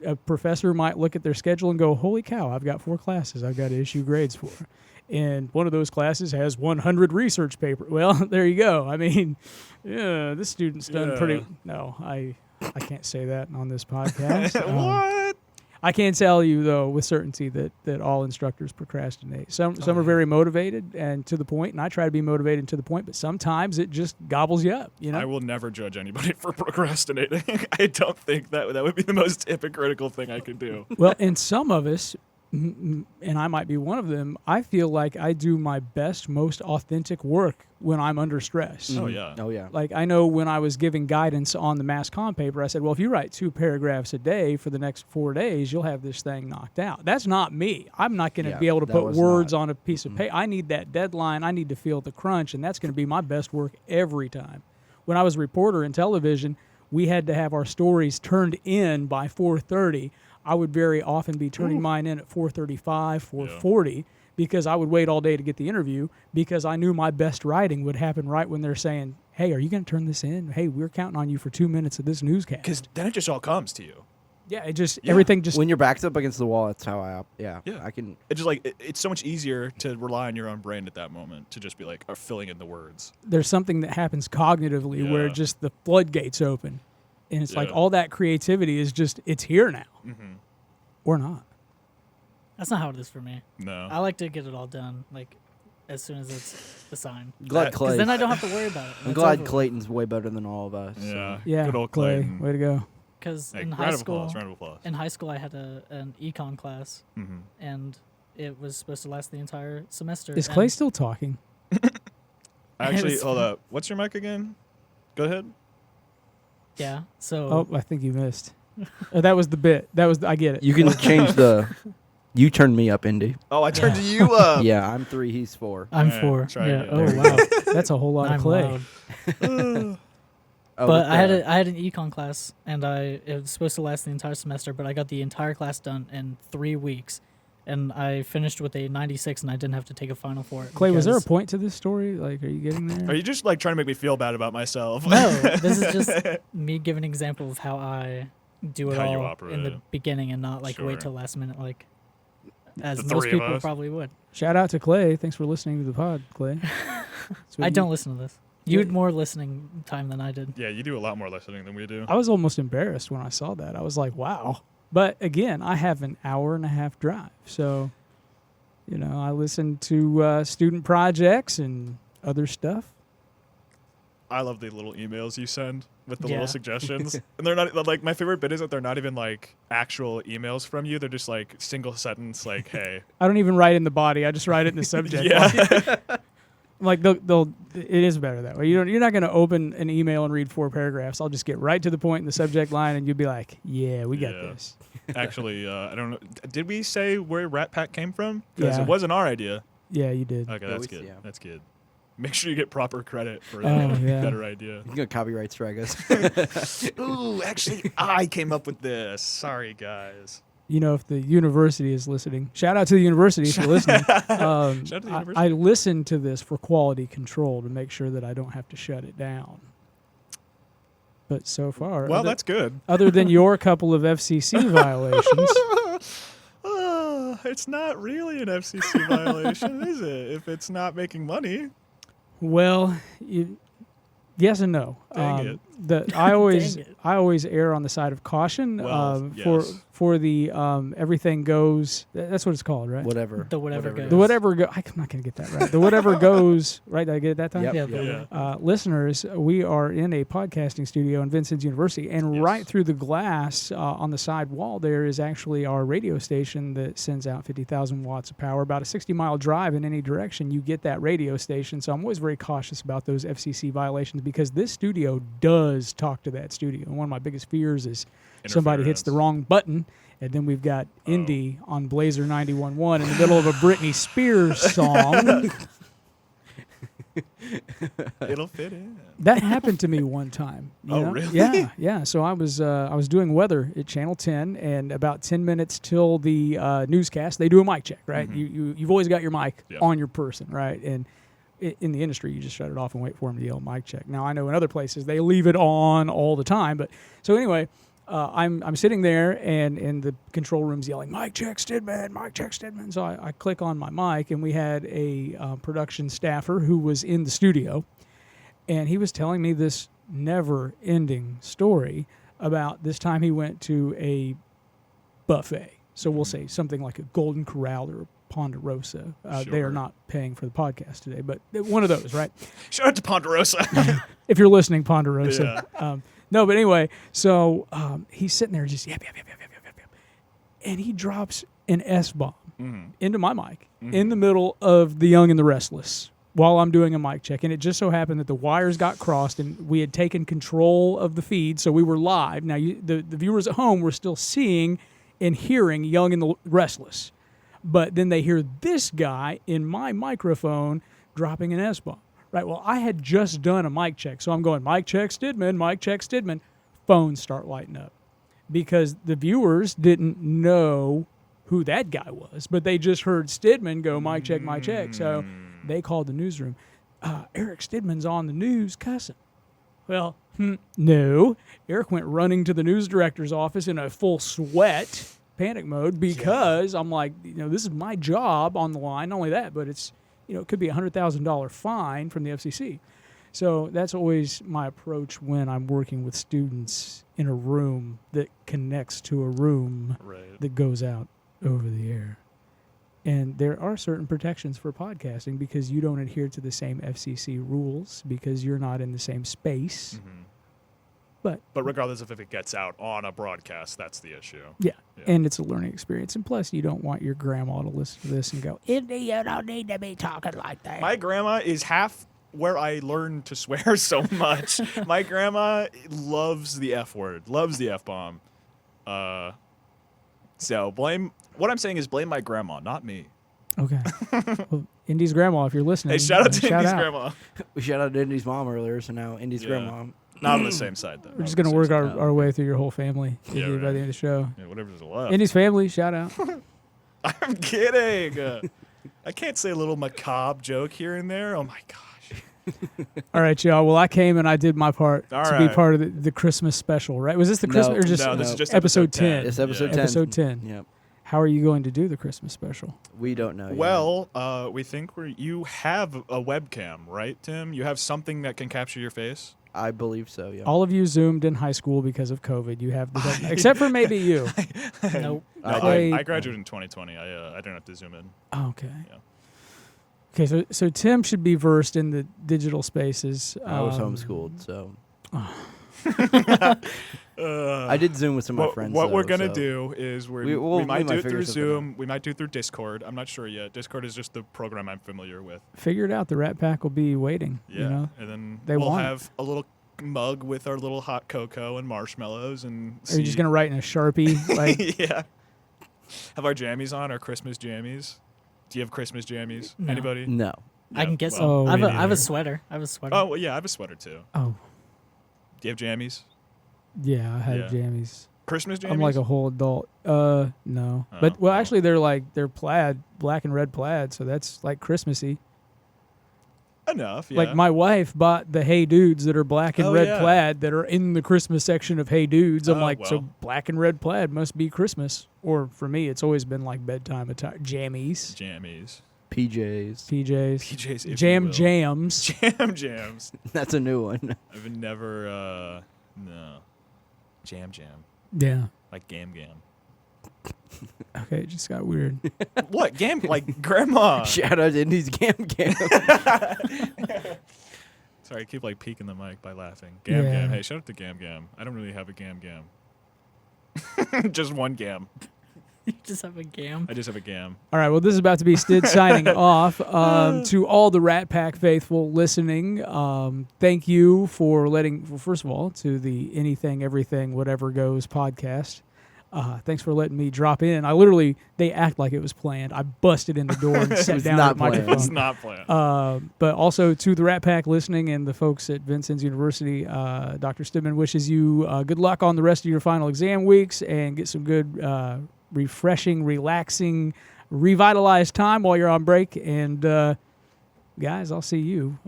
a professor might look at their schedule and go, "Holy cow! I've got 4 classes I've got to issue grades for." And one of those classes has 100 research papers. Well, there you go. I mean, yeah, this student's done Yeah. pretty. No, I I can't say that on this podcast. What? I can't tell you though with certainty that all instructors procrastinate. Some are very motivated and to the point, and I try to be motivated and to the point, but sometimes it just gobbles you up. You know, I will never judge anybody for procrastinating. I don't think that would be the most hypocritical thing I could do. well, and some of us, and I might be one of them, I feel like I do my best, most authentic work when I'm under stress. Oh yeah. Oh yeah. Like I know when I was giving guidance on the mass comm paper, I said, well, if you write 2 paragraphs a day for the next 4 days, you'll have this thing knocked out. That's not me. I'm not going to Yeah, be able to that put was words not- on a piece of paper. I need that deadline. I need to feel the crunch, and that's going to be my best work every time. When I was a reporter in television, we had to have our stories turned in by 4:30. I would very often be turning mine in at 4:35, 4:40, because I would wait all day to get the interview because I knew my best writing would happen right when they're saying, hey, are you going to turn this in? Hey, we're counting on you for 2 minutes of this newscast. Because then it just all comes to you. Yeah, it just, Yeah. everything just, When you're backed up against the wall, that's how Yeah. I can. It's just like it's so much easier to rely on your own brain at that moment to just be like filling in the words. there's something that happens cognitively where Yeah. just the floodgates open. And it's like Yeah. all that creativity is just, it's here now. Mm-hmm. Or not. That's not how it is for me. No. I like to get it all done, like, as soon as it's assigned. Glad Because Clay. Because then I don't have to worry about it. I'm glad Clayton's way better than all of us. so. Yeah. Yeah, Good old Clay, Clayton. way to go. Because Hey, in round high of school, applause. Round of applause. in high school, I had an econ class, Mm-hmm. and it was supposed to last the entire semester. Is and Clay still talking? Actually, It's- hold up. What's your mic again? Go ahead. Yeah. So Oh, I think you missed. That was the bit. I get it. You can change the. You turned me up, Indy. Oh, I turned you up. Yeah, I'm 3. He's 4. I'm Alright, 4. try Yeah. again. Oh There we wow. That's a whole lot I'm of Clay. loud. Oh, But with I had the- I had an econ class, and it was supposed to last the entire semester, but I got the entire class done in 3 weeks, and I finished with a 96, and I didn't have to take a final for it. Clay, was there a because- point to this story? Like, are you getting there? Are you just like trying to make me feel bad about myself? No, this is just me giving an example of how I do it How you all operate. in the beginning, and not like Sure. wait till last minute, like as The most three of people us. probably would. Shout out to Clay. Thanks for listening to the pod, Clay. So I you- don't listen to this. You had more listening time than I did. Yeah, you do a lot more listening than we do. I was almost embarrassed when I saw that. I was like, wow. But again, I have an hour and a half drive. So, I listen to student projects and other stuff. I love the little emails you send with the Yeah. little suggestions. And they're not like my favorite bit is that they're not even like actual emails from you. They're just like single sentence like, hey. I don't even write in the body. I just write it in the subject. Yeah. Like they'll it is better that way. You're not going to open an email and read 4 paragraphs. I'll just get right to the point in the subject line, and you'll be like, "Yeah, we got Yeah. this." Actually, I don't know. Did we say where Rat Pack came from? Because Yeah. it wasn't our idea. Yeah, you did. Okay, Yeah, that's we- good. yeah. That's good. Make sure you get proper credit for Oh, the yeah. better idea. You can go copyright strike us. Ooh, actually, I came up with this. Sorry, guys. If the university is listening, shout out to the university for listening. Shout out to the university. I listen to this for quality control to make sure that I don't have to shut it down. But so far, Well, that's good. other than your couple of FCC violations, It's not really an FCC violation, is it? If it's not making money. well, yes and no. Dang it. I always Dang it. I always err on the side of caution. Well, For yes. the everything goes. That's what it's called, right? Whatever. The whatever goes. The whatever go. I'm not gonna get that right. The whatever goes. Right? Did I get it that time? Yep. Yeah, Yep. the- Listeners, we are in a podcasting studio in Vincent's University, and Yes. right through the glass on the side wall there is actually our radio station that sends out 50,000 watts of power. About a 60-mile drive in any direction, you get that radio station. So I'm always very cautious about those FCC violations because this studio does talk to that studio. And one of my biggest fears is somebody hits the Interference. wrong button, and then we've got Indy on Blazer 91.1 in the middle of a Britney Spears song. It'll fit in. That happened to me one time. you Oh, know? really? Yeah, yeah. So I was doing weather at Channel 10, and about 10 minutes till the newscast, they do a mic check, right? Mhm. You've always got your mic Yeah. on your person, right? And in the industry, you just shut it off and wait for them to yell mic check. Now I know in other places they leave it on all the time, but so anyway. I'm sitting there and the control room's yelling, Mike check Stidman, Mike check Stidman. So I click on my mic, and we had a production staffer who was in the studio, and he was telling me this never-ending story about this time he went to a buffet. So we'll say something like a Golden Corral or a Ponderosa. They are Sure. not paying for the podcast today, but one of those, right? Shout out to Ponderosa. If you're listening, Ponderosa. No, but anyway, so he's sitting there just yap, and he drops an S-bomb into my mic in the middle of The Young and the Restless while I'm doing a mic check. And it just so happened that the wires got crossed and we had taken control of the feed, so we were live. Now, the viewers at home were still seeing and hearing Young and the Restless. But then they hear this guy in my microphone dropping an S-bomb. Right, well, I had just done a mic check, so I'm going, mic check Stidman, mic check Stidman. Phones start lighting up because the viewers didn't know who that guy was, but they just heard Stidman go, mic check, so they called the newsroom. Eric Stidman's on the news cussing. Well, no. Eric went running to the news director's office in a full sweat, panic mode, because I'm like, this is my job on the line. Not only that, but it's, it could be a $100,000 fine from the FCC. So that's always my approach when I'm working with students in a room that connects to a room that goes out over the air. And there are certain protections for podcasting because you don't adhere to the same FCC rules because you're not in the same space. But regardless of if it gets out on a broadcast, that's the issue. Yeah, and it's a learning experience. And plus, you don't want your grandma to listen to this and go, Indy, you don't need to be talking like that. My grandma is half where I learned to swear so much. My grandma loves the F word, loves the F bomb. So what I'm saying is blame my grandma, not me. okay. Well, Indy's grandma, if you're listening. Hey, shout out to shout Indy's out. grandma. We shout out to Indy's mom earlier, so now Indy's grandma. Not on the same side, though. We're just going to work our way through your whole family by the end of the show. Yeah, whatever's left. Indy's family, shout out. I'm kidding. I can't say a little macabre joke here and there. Oh, my gosh. All right, y'all. Well, I came and I did my part All to be right. part of the Christmas special, right? Was this the Christmas or just No, this is just episode 10? It's episode 10. Episode 10. Yep. How are you going to do the Christmas special? We don't know yet. Well, we think you have a webcam, right, Tim? You have something that can capture your face? I believe so, yeah. All of you Zoomed in high school because of COVID. You have the except for maybe you. Nope. No, I graduated in 2020. I didn't have to zoom in. Oh, okay. Yeah. Okay, so Tim should be versed in the digital spaces. I was homeschooled, so. Uh, I did Zoom with some of my friends. What though, we're gonna so. do is we we might do might it figure through something Zoom. We might do it through Discord. I'm not sure yet. Discord is just the program I'm familiar with. Figure it out. The Rat Pack will be waiting. Yeah, You know? and then They we'll want it. have a little mug with our little hot cocoa and marshmallows and. Are you just gonna write in a Sharpie? Like, yeah. Have our jammies on, our Christmas jammies. Do you have Christmas jammies? No. Anybody? No. I can get well, some. Oh, I have me a neither. sweater. I have a sweater. Oh, well, yeah, I have a sweater too. oh, Do you have jammies? yeah, I have Yeah. jammies. Christmas jammies? I'm like a whole adult. No. Oh, But well, oh. actually, they're plaid, black and red plaid, so that's like Christmassy. Enough, yeah. Like my wife bought the Hey Dudes that are black and Oh, red yeah. plaid that are in the Christmas section of Hey Dudes. I'm Oh, like, so well. black and red plaid must be Christmas. Or for me, it's always been like bedtime attire, jammies, Jammies. PJs. PJs, PJs, if you jam will. jams. Jam jams. That's a new one. I've never, no. Jam jam. Yeah. Like gam gam. Okay, it just got weird. What? Gam? Like grandma. Shout out to Indy's Gam Gam. Sorry, I keep like peeking the mic by laughing. Gam Yeah. gam. Hey, shout out to gam gam. I don't really have a gam gam. Just one gam. You just have a gam. I just have a gam. All right, well, this is about to be Stid signing off. To all the Rat Pack faithful listening, thank you for first of all, to the Anything, Everything, Whatever Goes podcast. Thanks for letting me drop in. They act like it was planned. I busted in the door and sat was down not at the planned. microphone. It's not planned. But also to the Rat Pack listening and the folks at Vincennes University, Dr. Stidman wishes you good luck on the rest of your final exam weeks and get some good, refreshing, relaxing, revitalized time while you're on break. And guys, I'll see you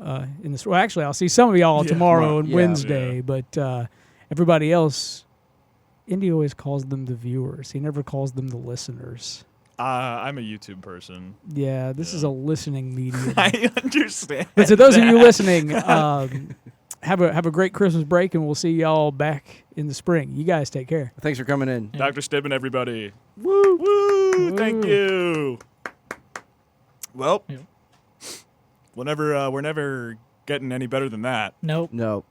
in this. Well, actually, I'll see some of y'all Yeah, tomorrow and yeah. Wednesday. Yeah. But everybody else, Indy always calls them the viewers. He never calls them the listeners. I'm a YouTube person. Yeah, this is Yeah. a listening medium. I understand. But to those of you that. listening, have a great Christmas break, and we'll see y'all back in the spring. You guys take care. Thanks for coming in. Dr. Stibben, everybody. Woo! Woo! Thank you. Well, Yeah. we're never getting any better than that. Nope. No.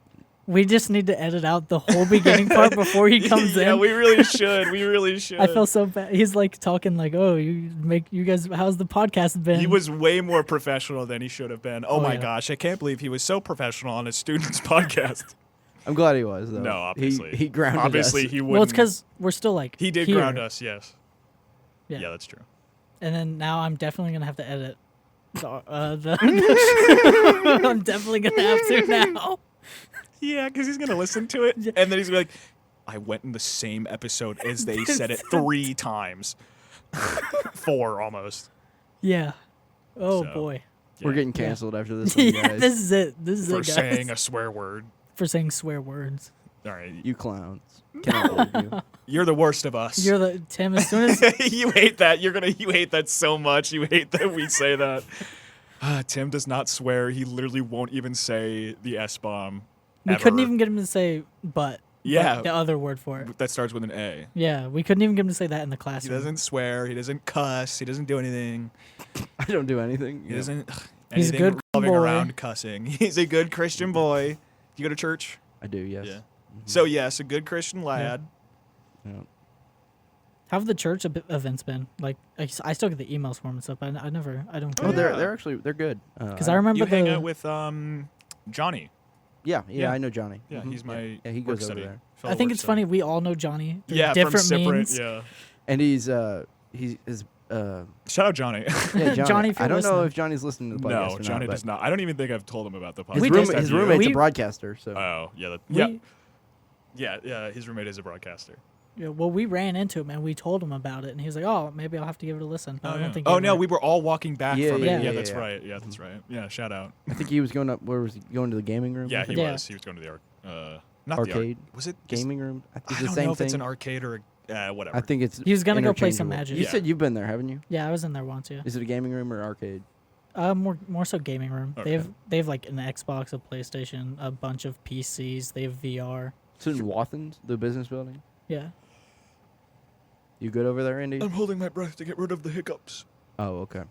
We just need to edit out the whole beginning part before he comes Yeah, in. we really should. We really should. I feel so bad. He's like talking like, "Oh, you guys. How's the podcast been?" He was way more professional than he should have been. Oh, my yeah. gosh, I can't believe he was so professional on his students' podcast. I'm glad he was, though. No, obviously. He grounded Obviously, us. he wouldn't. Well, it's because we're still like he did here. ground us. Yes. Yeah. Yeah, that's true. And then now I'm definitely gonna have to edit. I'm definitely gonna have to now. Yeah, because he's gonna listen to it, and then he's gonna be like, "I went in the same episode as they said it 3 times, 4 almost." Yeah. Oh So, boy. We're Yeah. getting canceled after this one, Yeah, guys. this is it. This is For it, guys. saying a swear word. For saying swear words. All right, You clowns. Cannot believe you. you're the worst of us. You're the Tim. As soon as You hate that. You hate that so much. You hate that we say that. Tim does not swear. He literally won't even say the S bomb. we couldn't even get him to say "but." Yeah. But the other word for it. That starts with an A. Yeah, we couldn't even get him to say that in the He classroom. doesn't swear. He doesn't cuss. He doesn't do anything. I don't do anything. He doesn't. He's a anything good revolving boy. around cussing. He's a good Christian boy. You go to church? I do, yes. Yeah. So yes, a good Christian lad. Yeah. How have the church events been? Like, I still get the emails for them and stuff, but I don't. Oh, yeah. they're good. Because I remember You hang the out with Johnny. Yeah, Yeah. I know Johnny. Yeah, Mhm. he's my Yeah, he work goes over study. there. fellow I think work it's study. funny. We all know Johnny. through Yeah, different from Cypriot, means. Yeah. And he is Shout out Johnny. yeah, Johnny. Johnny, if you're I don't know listening. if Johnny's listening to the podcast No, or Johnny not, does not. I don't even think I've told him about the podcast. His, We room, did. his Have you? roommate's a We- broadcaster, so Oh, yeah. We- Yeah, his roommate is a broadcaster. Yeah, well, we ran into him and we told him about it, and he was like, "Oh, maybe I'll have to give it a listen." But I don't think. Oh he no, ever- we were all walking back Yeah, from it. yeah, Yeah, yeah, that's yeah. right. Yeah, that's right. Yeah, shout out. I think he was going up. Where was he going to the gaming room? Yeah, I he think? Yeah. was. He was going to the not Arcade? The was it gaming room. I It's the don't same know if thing. it's an arcade or whatever. I think it's. He was gonna go play some interchangeable. Magic. You Yeah. said you've been there, haven't you? Yeah, I was in there once. Yeah. Is it a gaming room or arcade? More so gaming room. Okay. They have like an Xbox, a PlayStation, a bunch of PCs. They have VR. Is it in Wathans, the business building? Yeah. You good over there, Indy? I'm holding my breath to get rid of the hiccups. Oh, okay.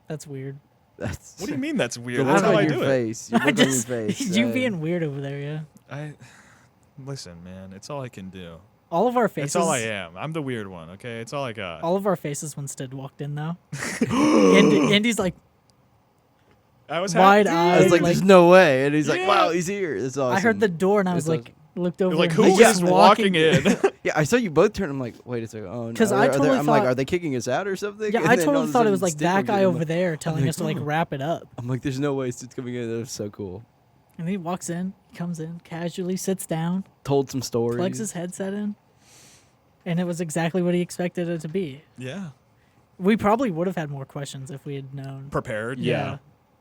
That's weird. That's What do you mean that's the weird? look That's how I on do your it. face. Your I look on your just face. you being weird over there. Yeah. I listen, man. It's all I can do. All of our faces. That's all I am. I'm the weird one. Okay, it's all I got. All of our faces when Stead walked in though. Andy's like I was wide happy. I was eyed. like, "There's no way," and he's like, Yeah. "Wow, he's here." That's awesome. I heard the door and I was It's like, looked over. Like, and who he is just walking in? Yeah, I saw you both turn. I'm like, "Wait a second." Oh, no. 'Cause I totally I'm like, thought- "Are they kicking us out or something?" Yeah, And I then all totally of a thought it sudden was like Sid that walks guy in. I'm over like- there telling us to like wrap it up. I'm like, "There's no way Sid's coming in." That was so cool. And he walks in, comes in, casually sits down, Told some stories. plugs his headset in, and it was exactly what he expected it to be. Yeah. We probably would have had more questions if we had known. Prepared.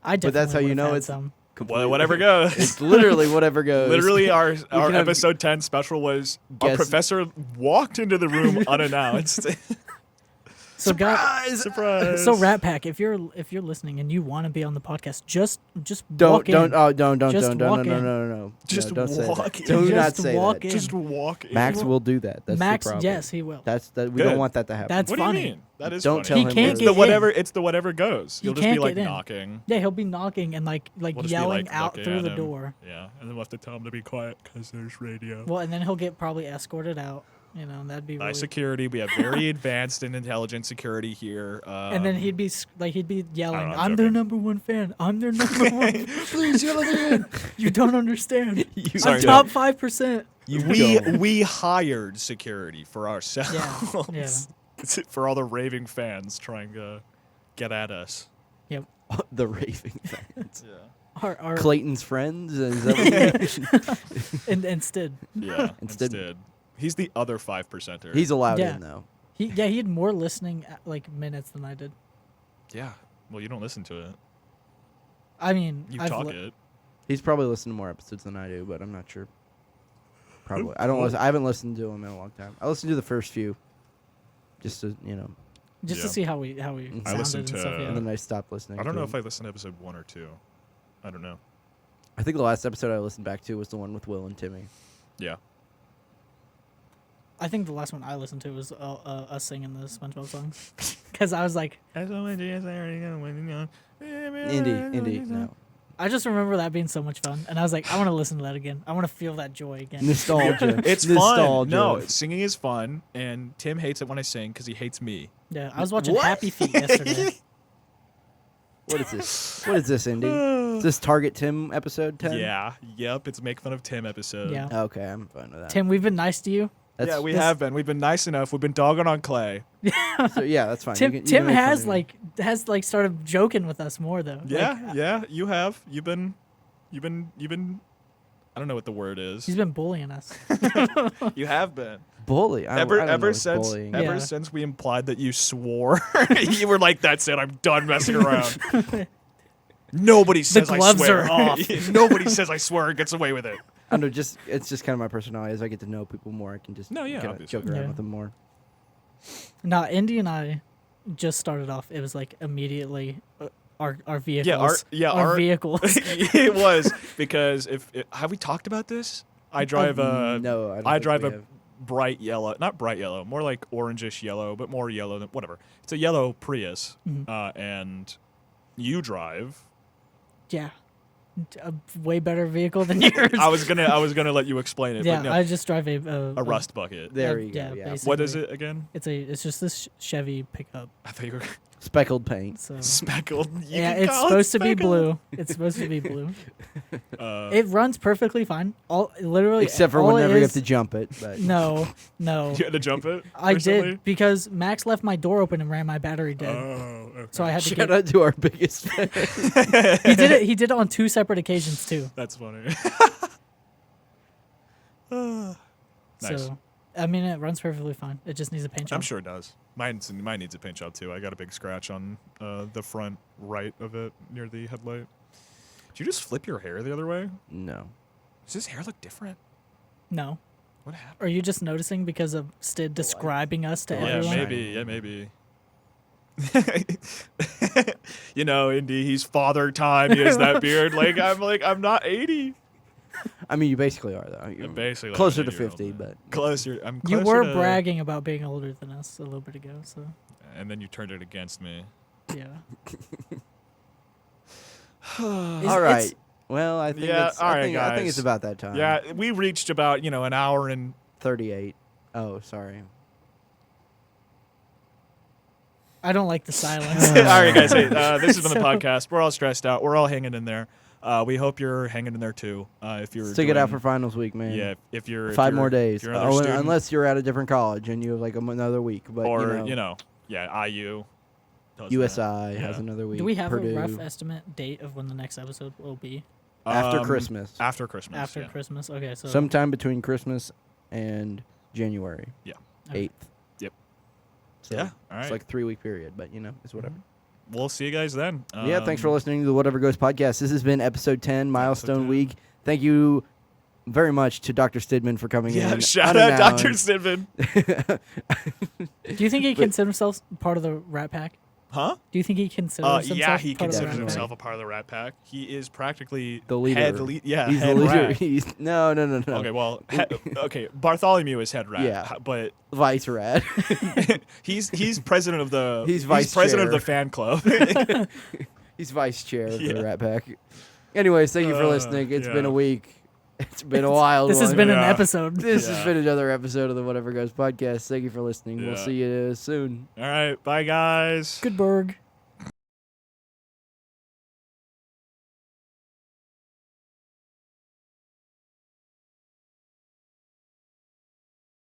I definitely But that's how you would have know had it's some. Well, whatever goes. It's literally whatever goes. Literally, our can have- episode 10 special was our Guess- professor walked into the room unannounced. So guys, Surprise! so Rat Pack, if you're listening and you want to be on the podcast, just Don't walk in. don't Just don't walk no in. no. Just no, don't say walk that. in. Do not Just say walk that. in. Just walk in. Max will do that. That's Max, the problem. yes, he will. That's that. We Good. don't want that to happen. That's What funny. do you mean? That is Don't funny. tell He him. can't where- It's get the in. whatever. It's the whatever goes. You You'll just be can't like get in. knocking. Yeah, he'll be knocking and like We'll just be, yelling like, out looking through at the him. door. Yeah, and then we'll have to tell him to be quiet because there's radio. Well, and then he'll get probably escorted out. You know, that'd be really. Nice security. We have very advanced and intelligent security here. And then he'd be yelling, I'm "I'm their joking. number one fan. I'm their number one. Please yell me in. You don't understand. I'm Sorry, top 5%." we hired security for ourselves. Yeah. For all the raving fans trying to get at us. Yep. the raving fans. Yeah. Our Clayton's friends. Is that what you- instead, Yeah. Instead- Instead, he's the other 5%er. He's allowed Yeah. in though. he had more listening minutes than I did. yeah. Well, you don't listen to it. I mean, You I've talk li- it. He's probably listened to more episodes than I do, but I'm not sure. Probably. I don't. Listen, I haven't listened to him in a long time. I listened to the first few, just to just Yeah. to see how we I sounded listened and stuff. to- Yeah. and then I stopped listening. I don't to know him. if I listened to episode 1 or 2. I don't know. I think the last episode I listened back to was the one with Will and Timmy. Yeah. I think the last one I listened to was us singing the SpongeBob songs. Because I was like, Indy, no. I just remember that being so much fun. And I was like, I want to listen to that again. I want to feel that joy again. Nostalgia. It's Nostalgia. fun. No, singing is fun, and Tim hates it when I sing because he hates me. Yeah, I was watching What? Happy Feet yesterday. What is this? What is this, Indy? Is this Target Tim episode 10? Yeah. Yep. It's Make Fun of Tim episode. Yeah. Okay, I'm fine with that. Tim, we've been nice to you. Yeah, we this- have been. We've been nice enough. We've been dogging on Clay. So, yeah, that's fine. Tim You can Tim make fun has of me. like started joking with us more though. Yeah, Like, yeah, you have. You've been. I don't know what the word is. he's been bullying us. You have been. bully. I don't know Ever what's since bullying. Yeah. we implied that you swore, you were like, "That's it. I'm done messing around." Nobody says I gloves swear. are off. Nobody says I swear and gets away with it. I don't know, it's just kind of my personality. As I get to know people more, I can just No, yeah, kinda obviously. joke around Yeah. with them more. Nah, Indy and I just started off. It was like immediately our vehicles. Our vehicles. It was because have we talked about this? I drive a No, I don't I think drive we a have. bright yellow, not bright yellow, more like orangish yellow, but more yellow than whatever. It's a yellow Prius, Mhm. and you drive. Yeah, a way better vehicle than yours. I was gonna let you explain it. yeah, but no, I just drive a rust bucket. There uh, you yeah, go. Yeah, basically. What is it again? It's just this Chevy pickup. I thought you were speckled paint. So speckled. You yeah, can it's call it supposed to be speckled. blue. It's supposed to be blue. Uh, It runs perfectly fine. Literally, Except for all whenever it you have is- to jump it. But No. you had to jump it. I recently? did because Max left my door open and ran my battery dead. Oh, okay. So I had to shout get. out to our biggest fan. He did it. He did it on 2 separate occasions too. That's funny. Nice. So, I mean, it runs perfectly fine. It just needs a paint job. I'm sure it does. Mine needs a paint job too. I got a big scratch on the front right of it near the headlight. Did you just flip your hair the other way? No. Does his hair look different? No. What happened? Are you just noticing because of Stid describing us to The light. Yeah, everyone? maybe. Yeah, maybe. You know, Indy, he's father time. He has that beard. I'm not 80. I mean, you basically are, though. You're I'm basically like closer an to 80-year-old 50, man. but Closer. I'm You closer were to- bragging about being older than us a little bit ago, so and then you turned it against me. yeah. all right. Well, I think Yeah, it's, all I right, think guys. it's about that time. Yeah, we reached about an hour and 38. Oh, sorry. I don't like the silence. all right, guys. Hey, this has been the So- podcast. We're all stressed out. We're all hanging in there. We hope you're hanging in there too. If you're Stick it out doing- for finals week, man. yeah, if you're if 5 you're- more if days. you're another Oh, student, unless you're at a different college and you have like another week. But or yeah, IU. does USI that. has Yeah. another week. Do we have Purdue. a rough estimate date of when the next episode will be? After Christmas? After Christmas. After yeah. Christmas? Okay, so Sometime between Christmas and January. Yeah. 8th. Yep. So Yeah, all right. it's like 3-week period, but it's whatever. We'll see you guys then. Yeah, thanks for listening to the Whatever Goes podcast. This has been episode 10, Milestone 10. Week. Thank you very much to Dr. Stidman for coming Yeah, in. shout out Dr. unannounced. Stidman. do you think he considers himself part of the Rat Pack? Huh? Do you think he considers himself Yeah, he part of the considers Rat Pack? himself a part of the Rat Pack. He is practically The leader. Head He's head the leader. rat. He's no. Okay, well, okay. Bartholomew is head rat. Yeah. But Vice rat. he's president of the He's vice president chair. of the fan club. He's vice chair of Yeah. the Rat Pack. Anyways, thank you for listening. It's been yeah. a week. It's been a wild This has one. been an Yeah. episode. This has Yeah. been another episode of the Whatever Goes podcast. Thank you for listening. We'll Yeah. see you soon. All right, bye guys. Good burg.